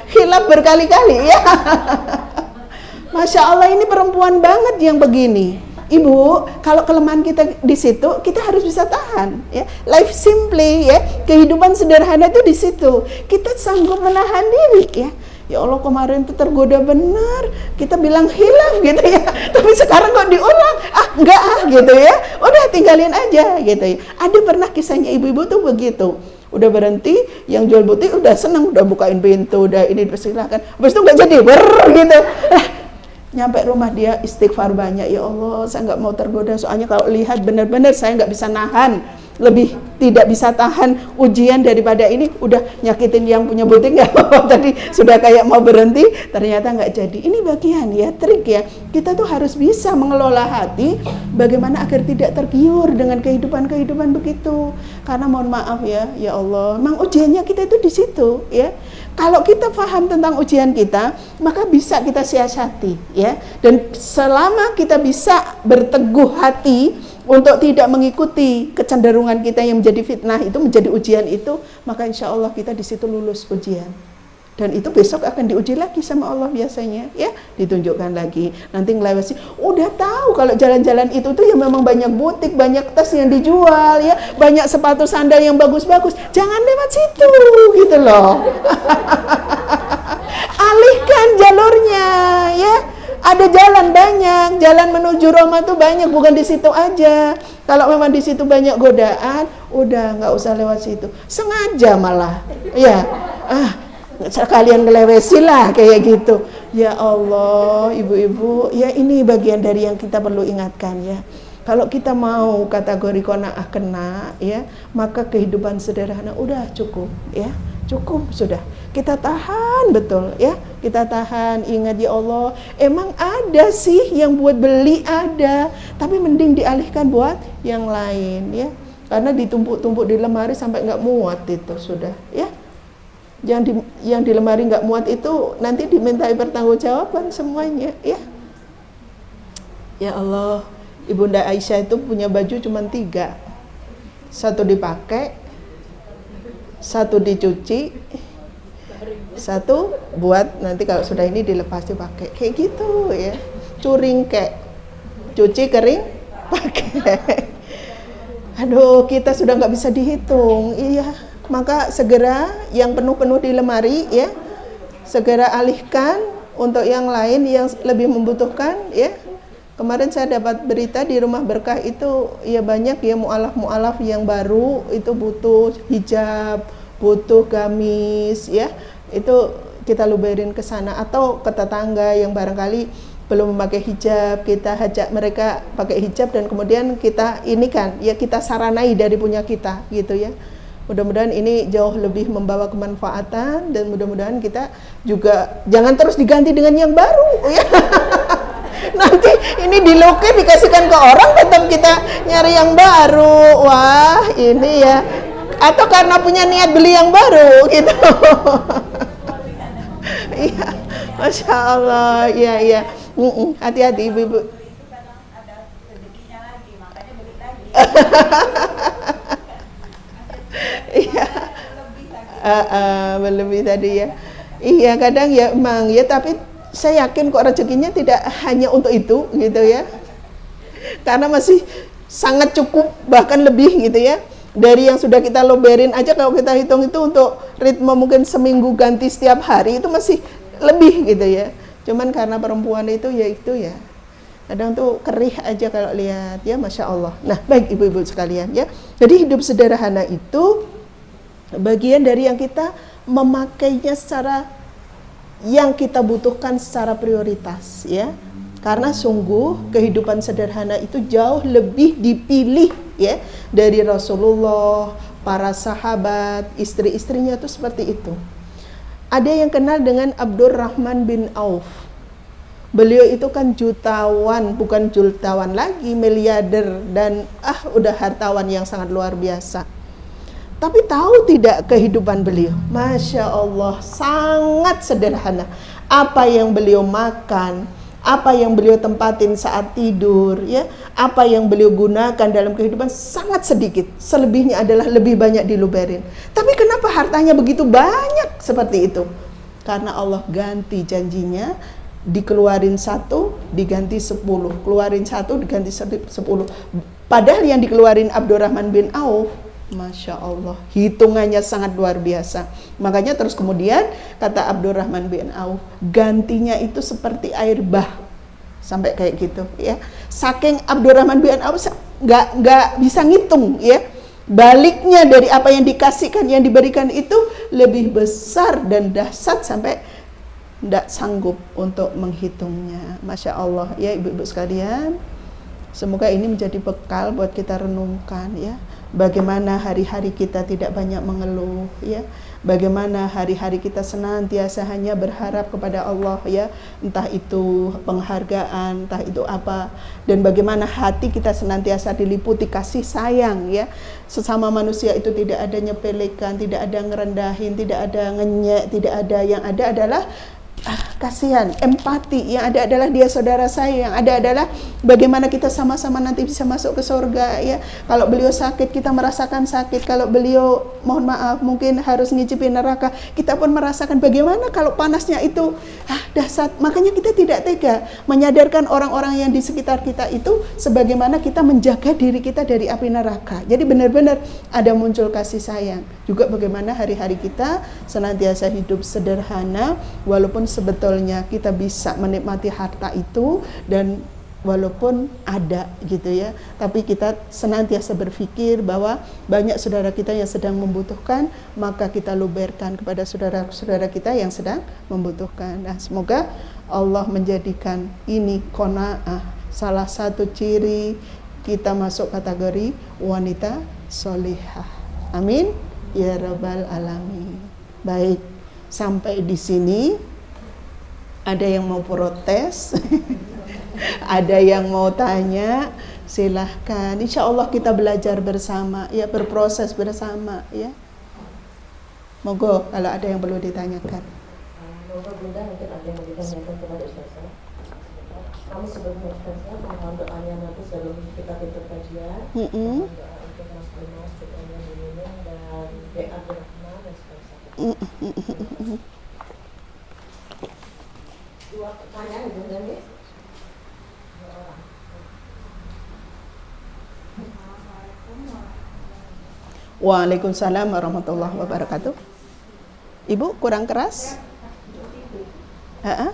hilaf berkali-kali, ya. Masya Allah, ini perempuan banget yang begini. Ibu, kalau kelemahan kita di situ, kita harus bisa tahan, ya. Life simply, ya. Kehidupan sederhana itu di situ. Kita sanggup menahan diri, ya. Ya Allah, kemarin itu tergoda benar. Kita bilang hilaf, gitu ya. Tapi sekarang kok diulang, enggak, gitu ya. Udah tinggalin aja, gitu ya. Ada pernah kisahnya ibu-ibu tuh begitu. Udah berhenti, yang jual butik udah seneng, udah bukain pintu, udah ini dipersilahkan. Habis itu nggak jadi, gitu. Nyampe rumah dia istighfar banyak, ya Allah, saya nggak mau tergoda. Soalnya kalau lihat benar-benar saya nggak bisa nahan, lebih tidak bisa tahan ujian daripada ini. Udah nyakitin yang punya butik, nggak apa-apa. Tadi sudah kayak mau berhenti, ternyata nggak jadi. Ini bagian, ya, trik, ya. Kita tuh harus bisa mengelola hati, bagaimana agar tidak tergiur dengan kehidupan begitu. Karena mohon maaf, ya Allah, memang ujiannya kita itu di situ, ya. Kalau kita paham tentang ujian kita, maka bisa kita siasati, ya. Dan selama kita bisa berteguh hati untuk tidak mengikuti kecenderungan kita yang menjadi fitnah itu, menjadi ujian itu, maka insya Allah kita di situ lulus ujian. Dan itu besok akan diuji lagi sama Allah biasanya, ya, ditunjukkan lagi. Nanti ngelewati, udah tahu kalau jalan-jalan itu tuh ya memang banyak butik, banyak tas yang dijual, ya, banyak sepatu sandal yang bagus-bagus. Jangan lewat situ, gitu loh. Alihkan jalurnya, ya. Ada jalan banyak, jalan menuju Roma tuh banyak, bukan di situ aja. Kalau memang di situ banyak godaan, udah nggak usah lewat situ. Sengaja malah, ya. Sekalian ngelewesi lah kayak gitu. Ya Allah, ibu-ibu, ya ini bagian dari yang kita perlu ingatkan, ya. Kalau kita mau kategori qanaah kena, ya, maka kehidupan sederhana udah cukup, ya. Cukup sudah. Kita tahan betul, ya. Kita tahan. Ingat, ya Allah, emang ada sih yang buat beli, ada, tapi mending dialihkan buat yang lain, ya. Karena ditumpuk-tumpuk di lemari sampai nggak muat itu sudah, ya. Yang di lemari nggak muat itu nanti dimintai pertanggungjawaban semuanya, ya. Ya Allah, Ibunda Aisyah itu punya baju cuma 3, 1 dipakai, 1 dicuci, 1 buat nanti kalau sudah ini dilepas dipakai, kayak gitu, ya. Curing, kayak cuci kering pakai. Aduh, kita sudah nggak bisa dihitung. Iya, maka segera yang penuh-penuh di lemari ya, segera alihkan untuk yang lain yang lebih membutuhkan ya. Kemarin saya dapat berita di Rumah Berkah itu ya banyak ya mualaf-mualaf yang baru itu butuh hijab, butuh gamis ya. Itu kita luberin ke sana atau ke tetangga yang barangkali belum memakai hijab, kita ajak mereka pakai hijab dan kemudian kita ini kan ya kita saranai dari punya kita gitu ya. Mudah-mudahan ini jauh lebih membawa kemanfaatan dan mudah-mudahan kita juga jangan terus diganti dengan yang baru ya. Nanti ini dilukis dikasihkan ke orang tetap kita nyari yang baru. Wah, ini ya. Atau karena punya niat beli yang baru gitu. Iya. Masya Allah. Iya, iya. Hati-hati ibu-ibu. Iya. Berlebih tadi ya. Iya, kadang ya emang ya tapi saya yakin kok rezekinya tidak hanya untuk itu gitu ya. Karena masih sangat cukup bahkan lebih gitu ya. Dari yang sudah kita loberin aja kalau kita hitung itu untuk ritme mungkin seminggu ganti setiap hari itu masih lebih gitu ya. Cuman karena perempuan itu ya kadang tuh kerih aja kalau lihat ya, Masya Allah. Nah baik ibu-ibu sekalian ya, jadi hidup sederhana itu bagian dari yang kita memakainya secara yang kita butuhkan secara prioritas ya, karena sungguh kehidupan sederhana itu jauh lebih dipilih ya dari Rasulullah, para sahabat, istri-istrinya tuh seperti itu. Ada yang kenal dengan Abdurrahman bin Auf. Beliau itu kan jutawan, bukan jutawan lagi, miliarder dan udah hartawan yang sangat luar biasa. Tapi tahu tidak kehidupan beliau? Masya Allah, sangat sederhana. Apa yang beliau makan, apa yang beliau tempatin saat tidur, ya, apa yang beliau gunakan dalam kehidupan sangat sedikit. Selebihnya adalah lebih banyak diluberin. Tapi kenapa hartanya begitu banyak seperti itu? Karena Allah ganti janjinya, dikeluarin 1, diganti 10, keluarin 1, diganti 10. Padahal yang dikeluarin Abdurrahman bin Auf, Masya Allah, hitungannya sangat luar biasa. Makanya terus kemudian kata Abdurrahman bin Auf, gantinya itu seperti air bah, sampai kayak gitu ya. Saking Abdurrahman bin Auf nggak bisa ngitung ya. Baliknya dari apa yang dikasihkan, yang diberikan itu lebih besar dan dahsyat sampai tidak sanggup untuk menghitungnya. Masya Allah ya ibu-ibu sekalian. Semoga ini menjadi bekal buat kita renungkan ya. Bagaimana hari-hari kita tidak banyak mengeluh ya. Bagaimana hari-hari kita senantiasa hanya berharap kepada Allah ya. Entah itu penghargaan, entah itu apa. Dan bagaimana hati kita senantiasa diliputi kasih sayang ya. Sesama manusia itu tidak ada nyepelekan, tidak ada ngerendahin, tidak ada ngenyek, tidak ada, yang ada adalah kasihan, empati. Yang ada adalah dia saudara saya, yang ada adalah bagaimana kita sama-sama nanti bisa masuk ke surga ya. Kalau beliau sakit, kita merasakan sakit. Kalau beliau mohon maaf mungkin harus ngicipin neraka, kita pun merasakan bagaimana kalau panasnya itu dahsyat. Makanya kita tidak tega menyadarkan orang-orang yang di sekitar kita itu sebagaimana kita menjaga diri kita dari api neraka. Jadi benar-benar ada muncul kasih sayang. Juga bagaimana hari-hari kita senantiasa hidup sederhana, walaupun sebetulnya kita bisa menikmati harta itu dan walaupun ada gitu ya, tapi kita senantiasa berpikir bahwa banyak saudara kita yang sedang membutuhkan, maka kita luberkan kepada saudara-saudara kita yang sedang membutuhkan. Nah, semoga Allah menjadikan ini qanaah salah satu ciri kita masuk kategori wanita solihah. Amin ya rabbal alamin. Baik, sampai di sini. Ada yang mau protes, ada yang mau tanya, silahkan. Insya Allah kita belajar bersama, ya, berproses bersama, ya. Monggo kalau ada yang perlu ditanyakan. Monggo Bunda, mungkin ada yang mau ditanyakan kepada Ustazah. Kami sebelum Ustazah mohon doanya nanti sebelum kita tutup kajian. Doa untuk Mas Dimas, doanya minum dan doa Rahman dan sebagainya. Dua pertanyaan Bunda ya. Assalamualaikum Waalaikumsalam warahmatullahi wabarakatuh. Ibu kurang keras? Ha-ha?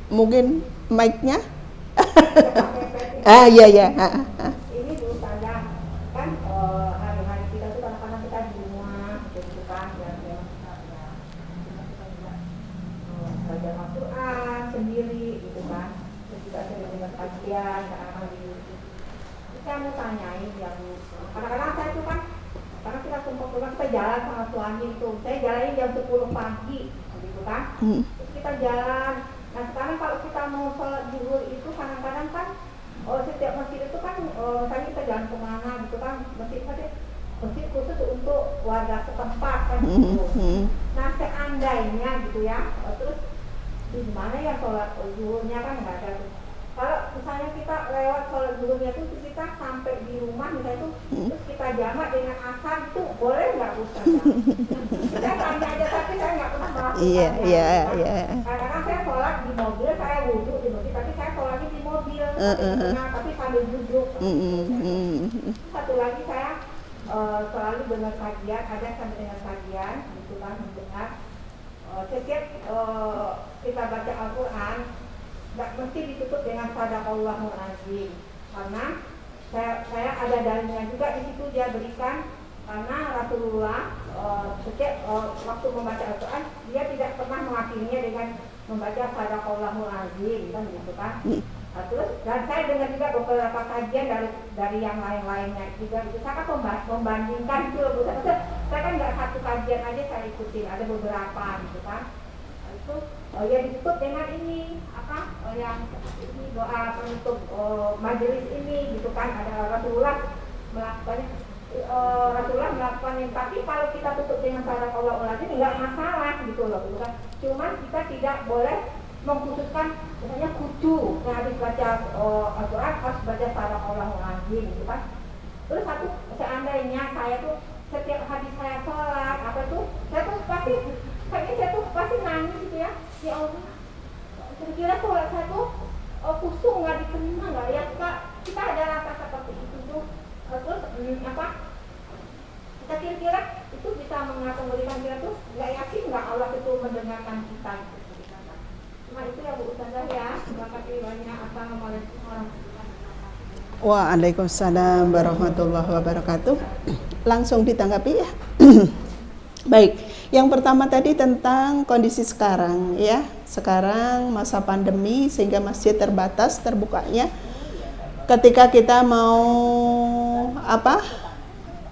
Mungkin mic-nya? Iya ya. Ini dulu saya kan hari-hari kita tuh kadang-kadang kita di rumah gitu kan ya baca Al-Quran sendiri gitu kan, terus juga sering dengar kajian kadang-kadang di YouTube. Saya mau tanyain yang kadang-kadang saya tuh kan karena kita sumpah pulang kita jalan sama suami itu, saya jalanin jam 10 pagi gitu kan, terus kita jalan. Nah sekarang kalau kita mau sholat zuhur itu kadang-kadang kan setiap masjid itu kan misalnya kita jalan kemana gitu kan, masjid khusus untuk warga setempat kan gitu. Nah seandainya gitu ya, terus di mana ya sholat zuhurnya kan nggak ada tuh. Kalau misalnya kita lewat sholat zuhurnya itu kita sampai di rumah misalnya itu terus kita jamak dengan asar itu boleh nggak Ustaz? Saya tanya aja tapi saya nggak pernah melakukannya. Iya. Kadang-kadang saya sholat di mobil, saya wudhu di mobil, tapi saya sholatnya di mobil, tapi sambil duduk. Satu lagi saya selalu dengar kajian, ada sambil dengar kajian, gitu kan, mendengar. Setiap kita baca Al-Quran, nggak mesti ditutup dengan sadaqallahul azim, karena saya ada dalilnya juga di situ dia berikan. Karena Rasulullah setiap waktu membaca Al-Quran dia tidak pernah mengakhirinya dengan membaca sadaqallahul azim kan gitu kan. Terus dan saya dengar juga beberapa kajian dari yang lain-lainnya juga gitu. Saya kan membandingkan itu, saya kan nggak satu kajian aja saya ikutin, ada beberapa gitu kan. Itu ya ditutup dengan ini yang ini doa penutup majelis ini gitu kan, ada Rasulullah melakukannya. Rasulullah melakukan yang, tapi kalau kita tutup dengan sadaqallahul azim nggak masalah gitu loh, gitu kan. Cuman kita tidak boleh mengkhususkan misalnya kudu yang habis baca Al-Quran harus baca sadaqallahul azim gitu kan. Terus satu seandainya saya tuh setiap habis saya sholat saya tuh pasti nangis gitu ya Allah, kira-kira sholat saya tuh khusyuk nggak diterima nggak ya, kita ada rasa seperti itu tuh. Terus kita kira-kira itu bisa mengakomodikan kita tuh nggak yakin nggak Allah itu mendengarkan kita gitu. Cuma itu ya Bu Ustazah ya. Terima kasih banyak. Assalamualaikum warahmatullahi wabarakatuh. Waalaikumsalam warahmatullahi wabarakatuh. Langsung ditanggapi ya. Baik, yang pertama tadi tentang kondisi sekarang ya. Sekarang masa pandemi sehingga masjid terbatas terbukanya. Ketika kita mau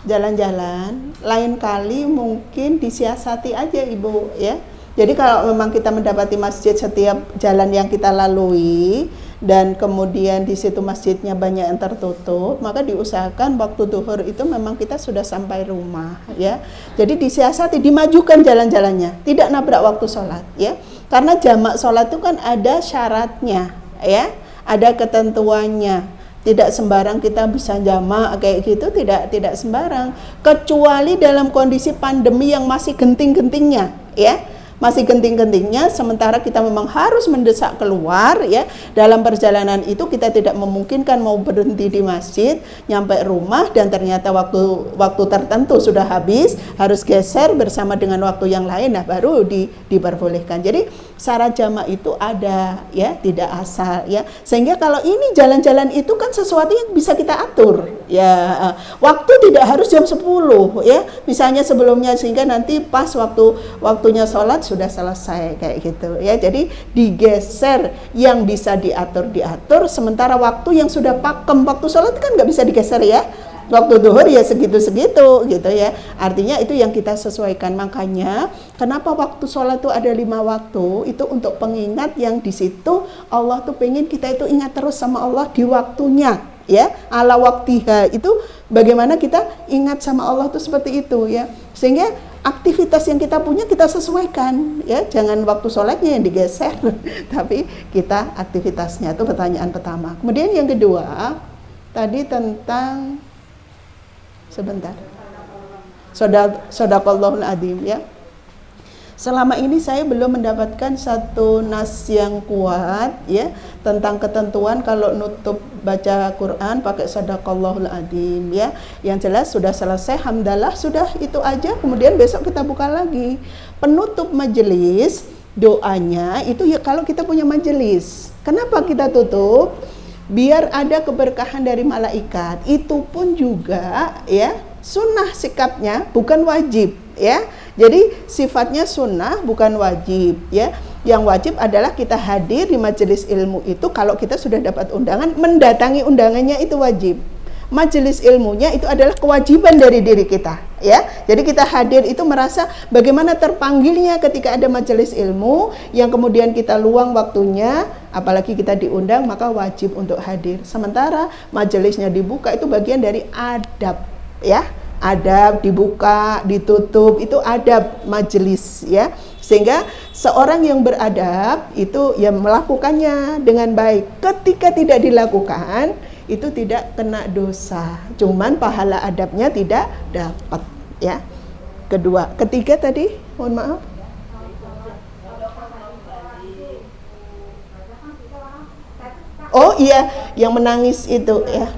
jalan-jalan, lain kali mungkin disiasati aja Ibu ya. Jadi kalau memang kita mendapati masjid setiap jalan yang kita lalui dan kemudian di situ masjidnya banyak yang tertutup, maka diusahakan waktu duhur itu memang kita sudah sampai rumah ya. Jadi disiasati, dimajukan jalan-jalannya, tidak nabrak waktu sholat ya. Karena jamak sholat itu kan ada syaratnya ya, ada ketentuannya. Tidak sembarang kita bisa jamak kayak gitu, tidak sembarang, kecuali dalam kondisi pandemi yang masih genting-gentingnya ya, masih genting-gentingnya, sementara kita memang harus mendesak keluar ya. Dalam perjalanan itu kita tidak memungkinkan mau berhenti di masjid, nyampe rumah dan ternyata waktu tertentu sudah habis, harus geser bersama dengan waktu yang lain, nah baru diperbolehkan. Jadi syarat jamak itu ada ya, tidak asal ya. Sehingga kalau ini jalan-jalan itu kan sesuatu yang bisa kita atur ya. Waktu tidak harus jam 10 ya. Misalnya sebelumnya, sehingga nanti pas waktunya sholat sudah selesai kayak gitu ya. Jadi digeser yang bisa diatur, sementara waktu yang sudah pakem waktu sholat kan nggak bisa digeser ya. Waktu duhur ya segitu-segitu gitu ya. Artinya itu yang kita sesuaikan. Makanya kenapa waktu sholat itu ada 5 waktu, itu untuk pengingat yang di situ Allah tuh pengen kita itu ingat terus sama Allah di waktunya ya. Ala waktiha itu bagaimana kita ingat sama Allah tuh seperti itu ya. Sehingga aktivitas yang kita punya kita sesuaikan ya. Jangan waktu sholatnya yang digeser tapi kita aktivitasnya. Itu pertanyaan pertama. Kemudian yang kedua tadi tentang sebentar. Shadaqallahul azim ya. Selama ini saya belum mendapatkan satu nas yang kuat ya tentang ketentuan kalau nutup baca Quran pakai sadaqallahul adzim ya. Yang jelas sudah selesai, hamdalah, sudah itu aja. Kemudian besok kita buka lagi. Penutup majelis doanya itu ya kalau kita punya majelis. Kenapa kita tutup? Biar ada keberkahan dari malaikat. Itu pun juga ya sunnah sikapnya, bukan wajib ya. Jadi sifatnya sunnah bukan wajib ya. Yang wajib adalah kita hadir di majelis ilmu itu kalau kita sudah dapat undangan, mendatangi undangannya itu wajib. Majelis ilmunya itu adalah kewajiban dari diri kita ya. Jadi kita hadir itu merasa bagaimana terpanggilnya ketika ada majelis ilmu yang kemudian kita luang waktunya, apalagi kita diundang, maka wajib untuk hadir. Sementara majelisnya dibuka itu bagian dari adab ya. Adab dibuka, ditutup, itu adab majelis ya. Sehingga seorang yang beradab itu ya melakukannya dengan baik. Ketika tidak dilakukan itu tidak kena dosa. Cuman pahala adabnya tidak dapat ya. Ketiga tadi, mohon maaf. Oh iya, yang menangis itu ya.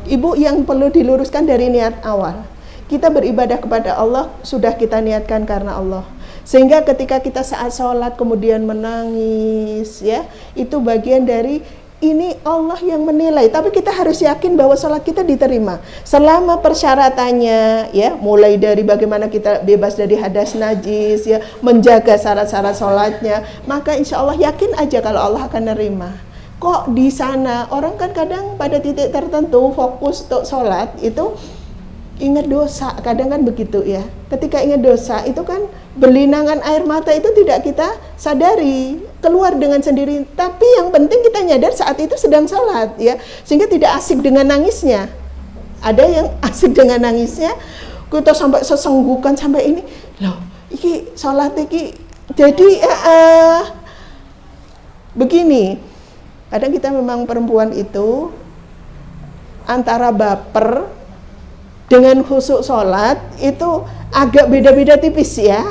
Ibu, yang perlu diluruskan dari niat awal. Kita beribadah kepada Allah, sudah kita niatkan karena Allah. Sehingga ketika kita saat sholat kemudian menangis, ya, itu bagian dari ini Allah yang menilai. Tapi kita harus yakin bahwa sholat kita diterima. Selama persyaratannya, ya, mulai dari bagaimana kita bebas dari hadas najis, ya, menjaga syarat-syarat sholatnya, maka insya Allah yakin aja kalau Allah akan nerima. Kok di sana orang kan kadang pada titik tertentu fokus untuk sholat itu ingat dosa, kadang kan begitu ya. Ketika ingat dosa itu kan berlinangan air mata itu tidak kita sadari, keluar dengan sendiri. Tapi yang penting kita nyadar saat itu sedang sholat ya, sehingga tidak asik dengan nangisnya. Ada yang asik dengan nangisnya, kita sampai sesenggukan sampai ini, loh, iki sholat iki jadi begini. Kadang kita memang perempuan itu antara baper dengan khusyuk sholat itu agak beda-beda tipis ya.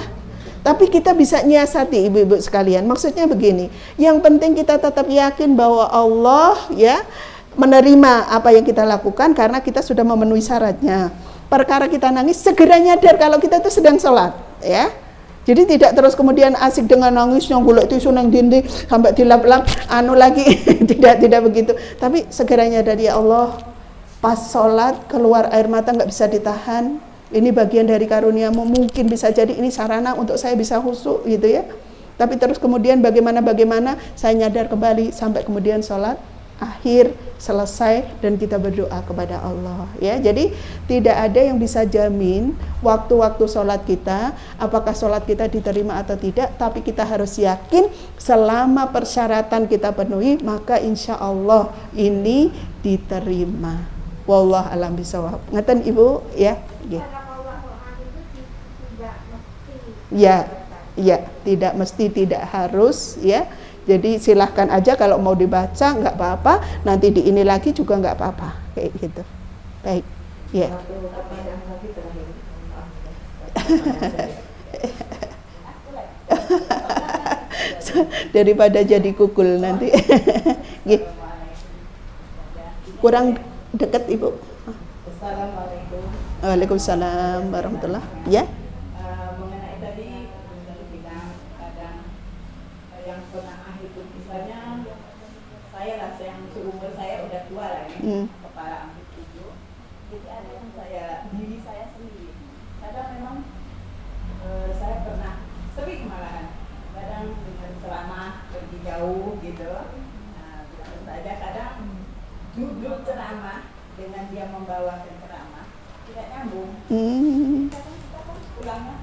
Tapi kita bisa nyiasati ibu-ibu sekalian. Maksudnya begini, yang penting kita tetap yakin bahwa Allah ya menerima apa yang kita lakukan karena kita sudah memenuhi syaratnya. Perkara kita nangis, segera nyadar kalau kita itu sedang sholat ya. Jadi tidak terus kemudian asik dengan nangisnya, golek tisu nang dinding sampai dilap-lap lagi. tidak begitu. Tapi segeranya dari Allah, pas sholat keluar air mata nggak bisa ditahan. Ini bagian dari karuniamu, mungkin bisa jadi ini sarana untuk saya bisa khusyuk gitu ya. Tapi terus kemudian bagaimana saya nyadar kembali sampai kemudian sholat akhir selesai dan kita berdoa kepada Allah ya. Jadi tidak ada yang bisa jamin waktu-waktu sholat kita apakah sholat kita diterima atau tidak, tapi kita harus yakin selama persyaratan kita penuhi maka insya Allah ini diterima. Wallah alam bisawab. Ngeten ibu ya. Ya, tidak mesti, tidak harus ya. Jadi silahkan aja kalau mau dibaca nggak apa-apa, nanti di ini lagi juga nggak apa-apa, kayak gitu. Baik, ya. Daripada jadi kukul nanti. Kurang dekat ibu. Assalamualaikum. Waalaikumsalam warahmatullahi. Ya. Mengenai tadi bilang kadang yang pernah itu misalnya saya lah yang seumur saya udah tua lah ini kepala ambil tujuh, jadi ada yang diri saya sendiri kadang memang saya pernah sering malahan kadang dengan ceramah pergi jauh gitu, bilang saja kadang judul ceramah dengan dia membawakan ceramah tidak nyambung. Kadang kita kan pulangnya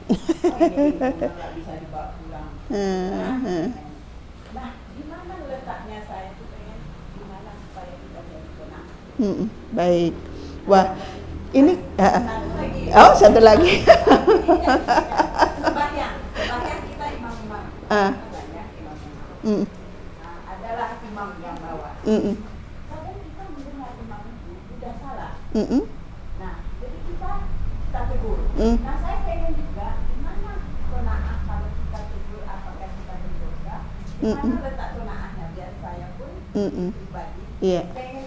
nggak bisa dibawa pulang. Nah, gimana letaknya saya itu pengen gimana supaya kita jadi tenang. Baik. Wah, ini satu lagi. Sebagian kita imam-imam. Banyak imam-imam. Adalah imam yang bawa. Kadang kita mendengar imam itu sudah salah. Nah, jadi kita tegur. Nah, saya pengen juga gimana qanaah kalau kita tegur apakah kita berdosa? Gimana letak qanaahnya biar saya pun pribadi. Iya. Pengen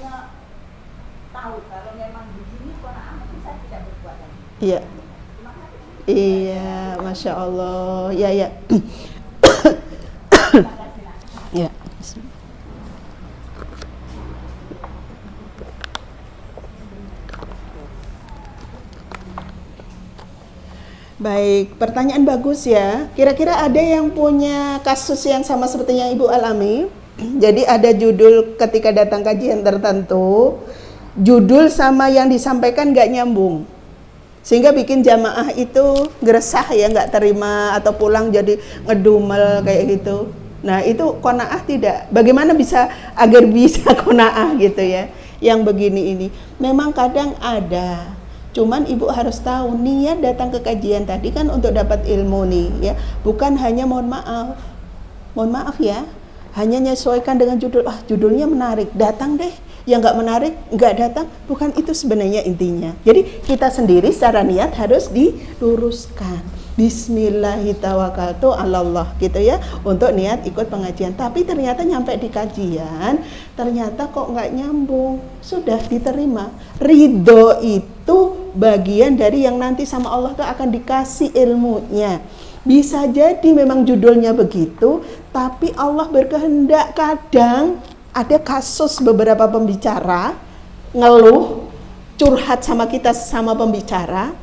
tahu kalau memang begini qanaah mungkin saya tidak berbuat lagi. Iya. Terima kasih. Iya, Masya Allah. Ya, ya. Terima kasih, Nak. Ya. Baik, pertanyaan bagus ya. Kira-kira ada yang punya kasus yang sama seperti yang Ibu alami? Jadi ada judul ketika datang kajian tertentu, judul sama yang disampaikan nggak nyambung. Sehingga bikin jamaah itu geresah ya, nggak terima atau pulang jadi ngedumel kayak gitu. Nah itu qanaah tidak. Bagaimana bisa agar bisa qanaah gitu ya? Yang begini ini, memang kadang ada. Cuman ibu harus tahu niat datang ke kajian tadi kan untuk dapat ilmu nih ya, bukan hanya mohon maaf ya, hanya menyesuaikan dengan judul. Judulnya menarik, datang deh. Yang nggak menarik nggak datang, bukan itu sebenarnya intinya. Jadi kita sendiri secara niat harus diluruskan. Bismillahirrahmanirrahim gitu ya, untuk niat ikut pengajian. Tapi ternyata nyampe di kajian, ternyata kok nggak nyambung. Sudah diterima. Ridho itu bagian dari yang nanti sama Allah tuh akan dikasih ilmunya. Bisa jadi memang judulnya begitu, tapi Allah berkehendak. Kadang ada kasus beberapa pembicara ngeluh, curhat sama kita sama pembicara,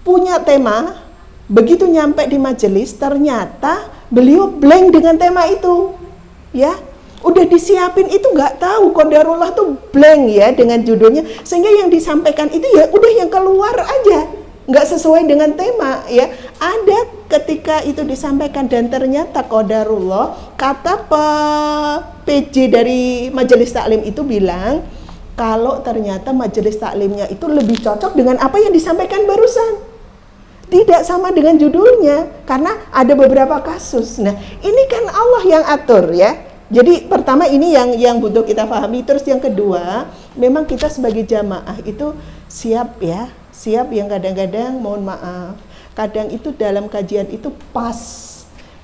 punya tema, begitu nyampe di majelis ternyata beliau blank dengan tema itu, ya. Udah disiapin itu nggak tahu, qadarullah tuh blank ya dengan judulnya, sehingga yang disampaikan itu ya udah yang keluar aja, nggak sesuai dengan tema ya. Ada ketika itu disampaikan dan ternyata qadarullah, kata PJ dari majelis taklim itu bilang kalau ternyata majelis taklimnya itu lebih cocok dengan apa yang disampaikan barusan. Tidak sama dengan judulnya, karena ada beberapa kasus. Nah, ini kan Allah yang atur ya. Jadi pertama ini yang butuh kita pahami. Terus yang kedua, memang kita sebagai jamaah itu siap ya, siap yang kadang-kadang mohon maaf, kadang itu dalam kajian itu pas,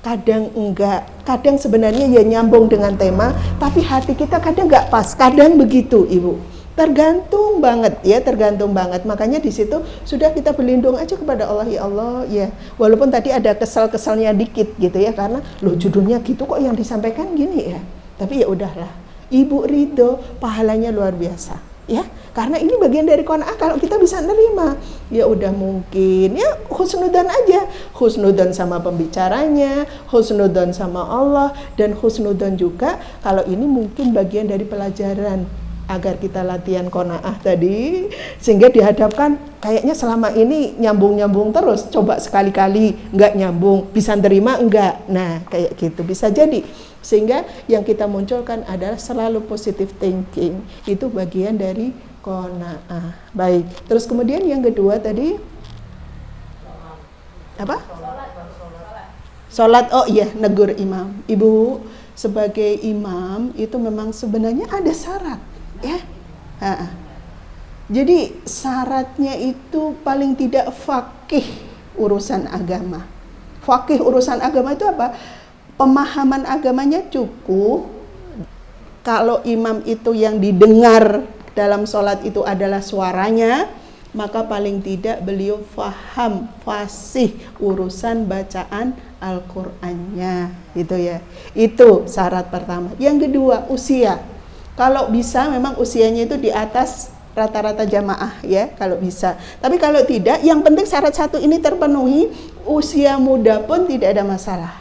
kadang enggak, kadang sebenarnya ya nyambung dengan tema, tapi hati kita kadang enggak pas, kadang begitu Ibu. Tergantung banget ya, tergantung banget. Makanya di situ sudah kita berlindung aja kepada Allah, ya Allah ya. Walaupun tadi ada kesal-kesalnya dikit gitu ya, karena loh judulnya gitu kok yang disampaikan gini ya. Tapi ya udahlah. Ibu ridho, pahalanya luar biasa ya. Karena ini bagian dari qanaah, kalau kita bisa nerima. Ya udah mungkin ya husnudzon aja. Husnudzon sama pembicaranya, husnudzon sama Allah, dan husnudzon juga kalau ini mungkin bagian dari pelajaran agar kita latihan qanaah tadi, sehingga dihadapkan kayaknya selama ini nyambung-nyambung terus, coba sekali-kali nggak nyambung, bisa terima enggak, nah kayak gitu bisa jadi, sehingga yang kita munculkan adalah selalu positive thinking, itu bagian dari qanaah. Baik, terus kemudian yang kedua tadi apa? Sholat. Oh iya, negur imam. Ibu sebagai imam itu memang sebenarnya ada syarat ya. Jadi syaratnya itu paling tidak faqih urusan agama. Faqih urusan agama itu apa? Pemahaman agamanya cukup. Kalau imam itu yang didengar dalam sholat itu adalah suaranya, maka paling tidak beliau faham, fasih urusan bacaan Al-Qur'annya gitu ya. Itu syarat pertama. Yang kedua, usia. Kalau bisa memang usianya itu di atas rata-rata jamaah ya, kalau bisa. Tapi kalau tidak, yang penting syarat satu ini terpenuhi, usia muda pun tidak ada masalah.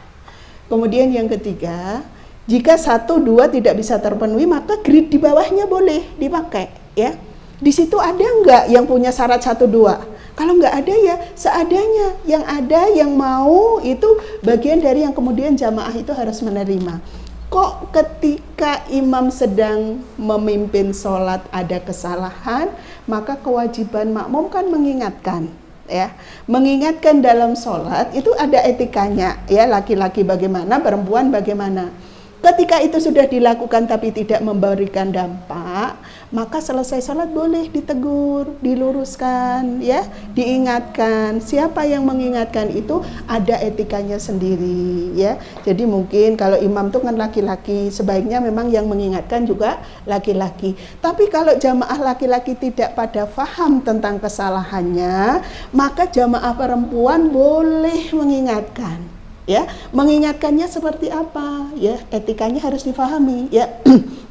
Kemudian yang ketiga, jika 1, 2 tidak bisa terpenuhi, maka grid di bawahnya boleh dipakai ya. Di situ ada enggak yang punya syarat 1, 2? Kalau enggak ada ya seadanya. Yang ada yang mau itu bagian dari yang kemudian jamaah itu harus menerima. Kok ketika imam sedang memimpin sholat ada kesalahan, maka kewajiban makmum kan mengingatkan ya. Mengingatkan dalam sholat itu ada etikanya ya, laki-laki bagaimana, perempuan bagaimana. Ketika itu sudah dilakukan tapi tidak memberikan dampak, maka selesai sholat boleh ditegur, diluruskan, ya, diingatkan. Siapa yang mengingatkan itu ada etikanya sendiri, ya. Jadi mungkin kalau imam itu kan laki-laki, sebaiknya memang yang mengingatkan juga laki-laki. Tapi kalau jamaah laki-laki tidak pada faham tentang kesalahannya, maka jamaah perempuan boleh mengingatkan. Ya, mengingatkannya seperti apa? Ya, etikanya harus difahami. Ya,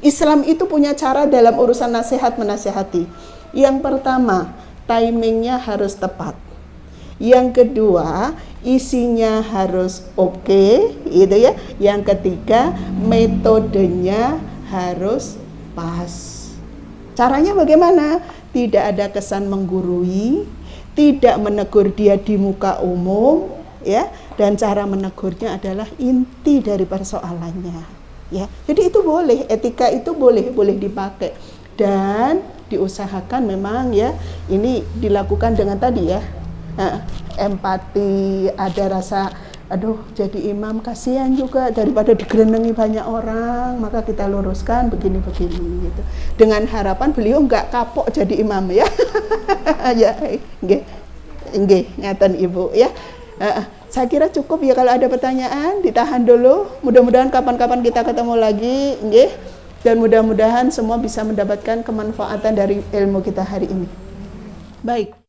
Islam itu punya cara dalam urusan nasihat menasihati. Yang pertama, timingnya harus tepat. Yang kedua, isinya harus oke, gitu ya. Yang ketiga, metodenya harus pas. Caranya bagaimana? Tidak ada kesan menggurui, tidak menegur dia di muka umum, ya, dan cara menegurnya adalah inti dari persoalannya, ya. Jadi itu boleh, etika itu boleh dipakai dan diusahakan memang, ya, ini dilakukan dengan tadi, ya, empati, ada rasa aduh jadi imam kasihan juga daripada digerenengi banyak orang, maka kita luruskan begini gitu. Dengan harapan beliau enggak kapok jadi imam, ya. Ya, nggih, ngaten Ibu, ya. Saya kira cukup ya, kalau ada pertanyaan ditahan dulu. Mudah-mudahan kapan-kapan kita ketemu lagi, nggih. Dan mudah-mudahan semua bisa mendapatkan kemanfaatan dari ilmu kita hari ini. Baik.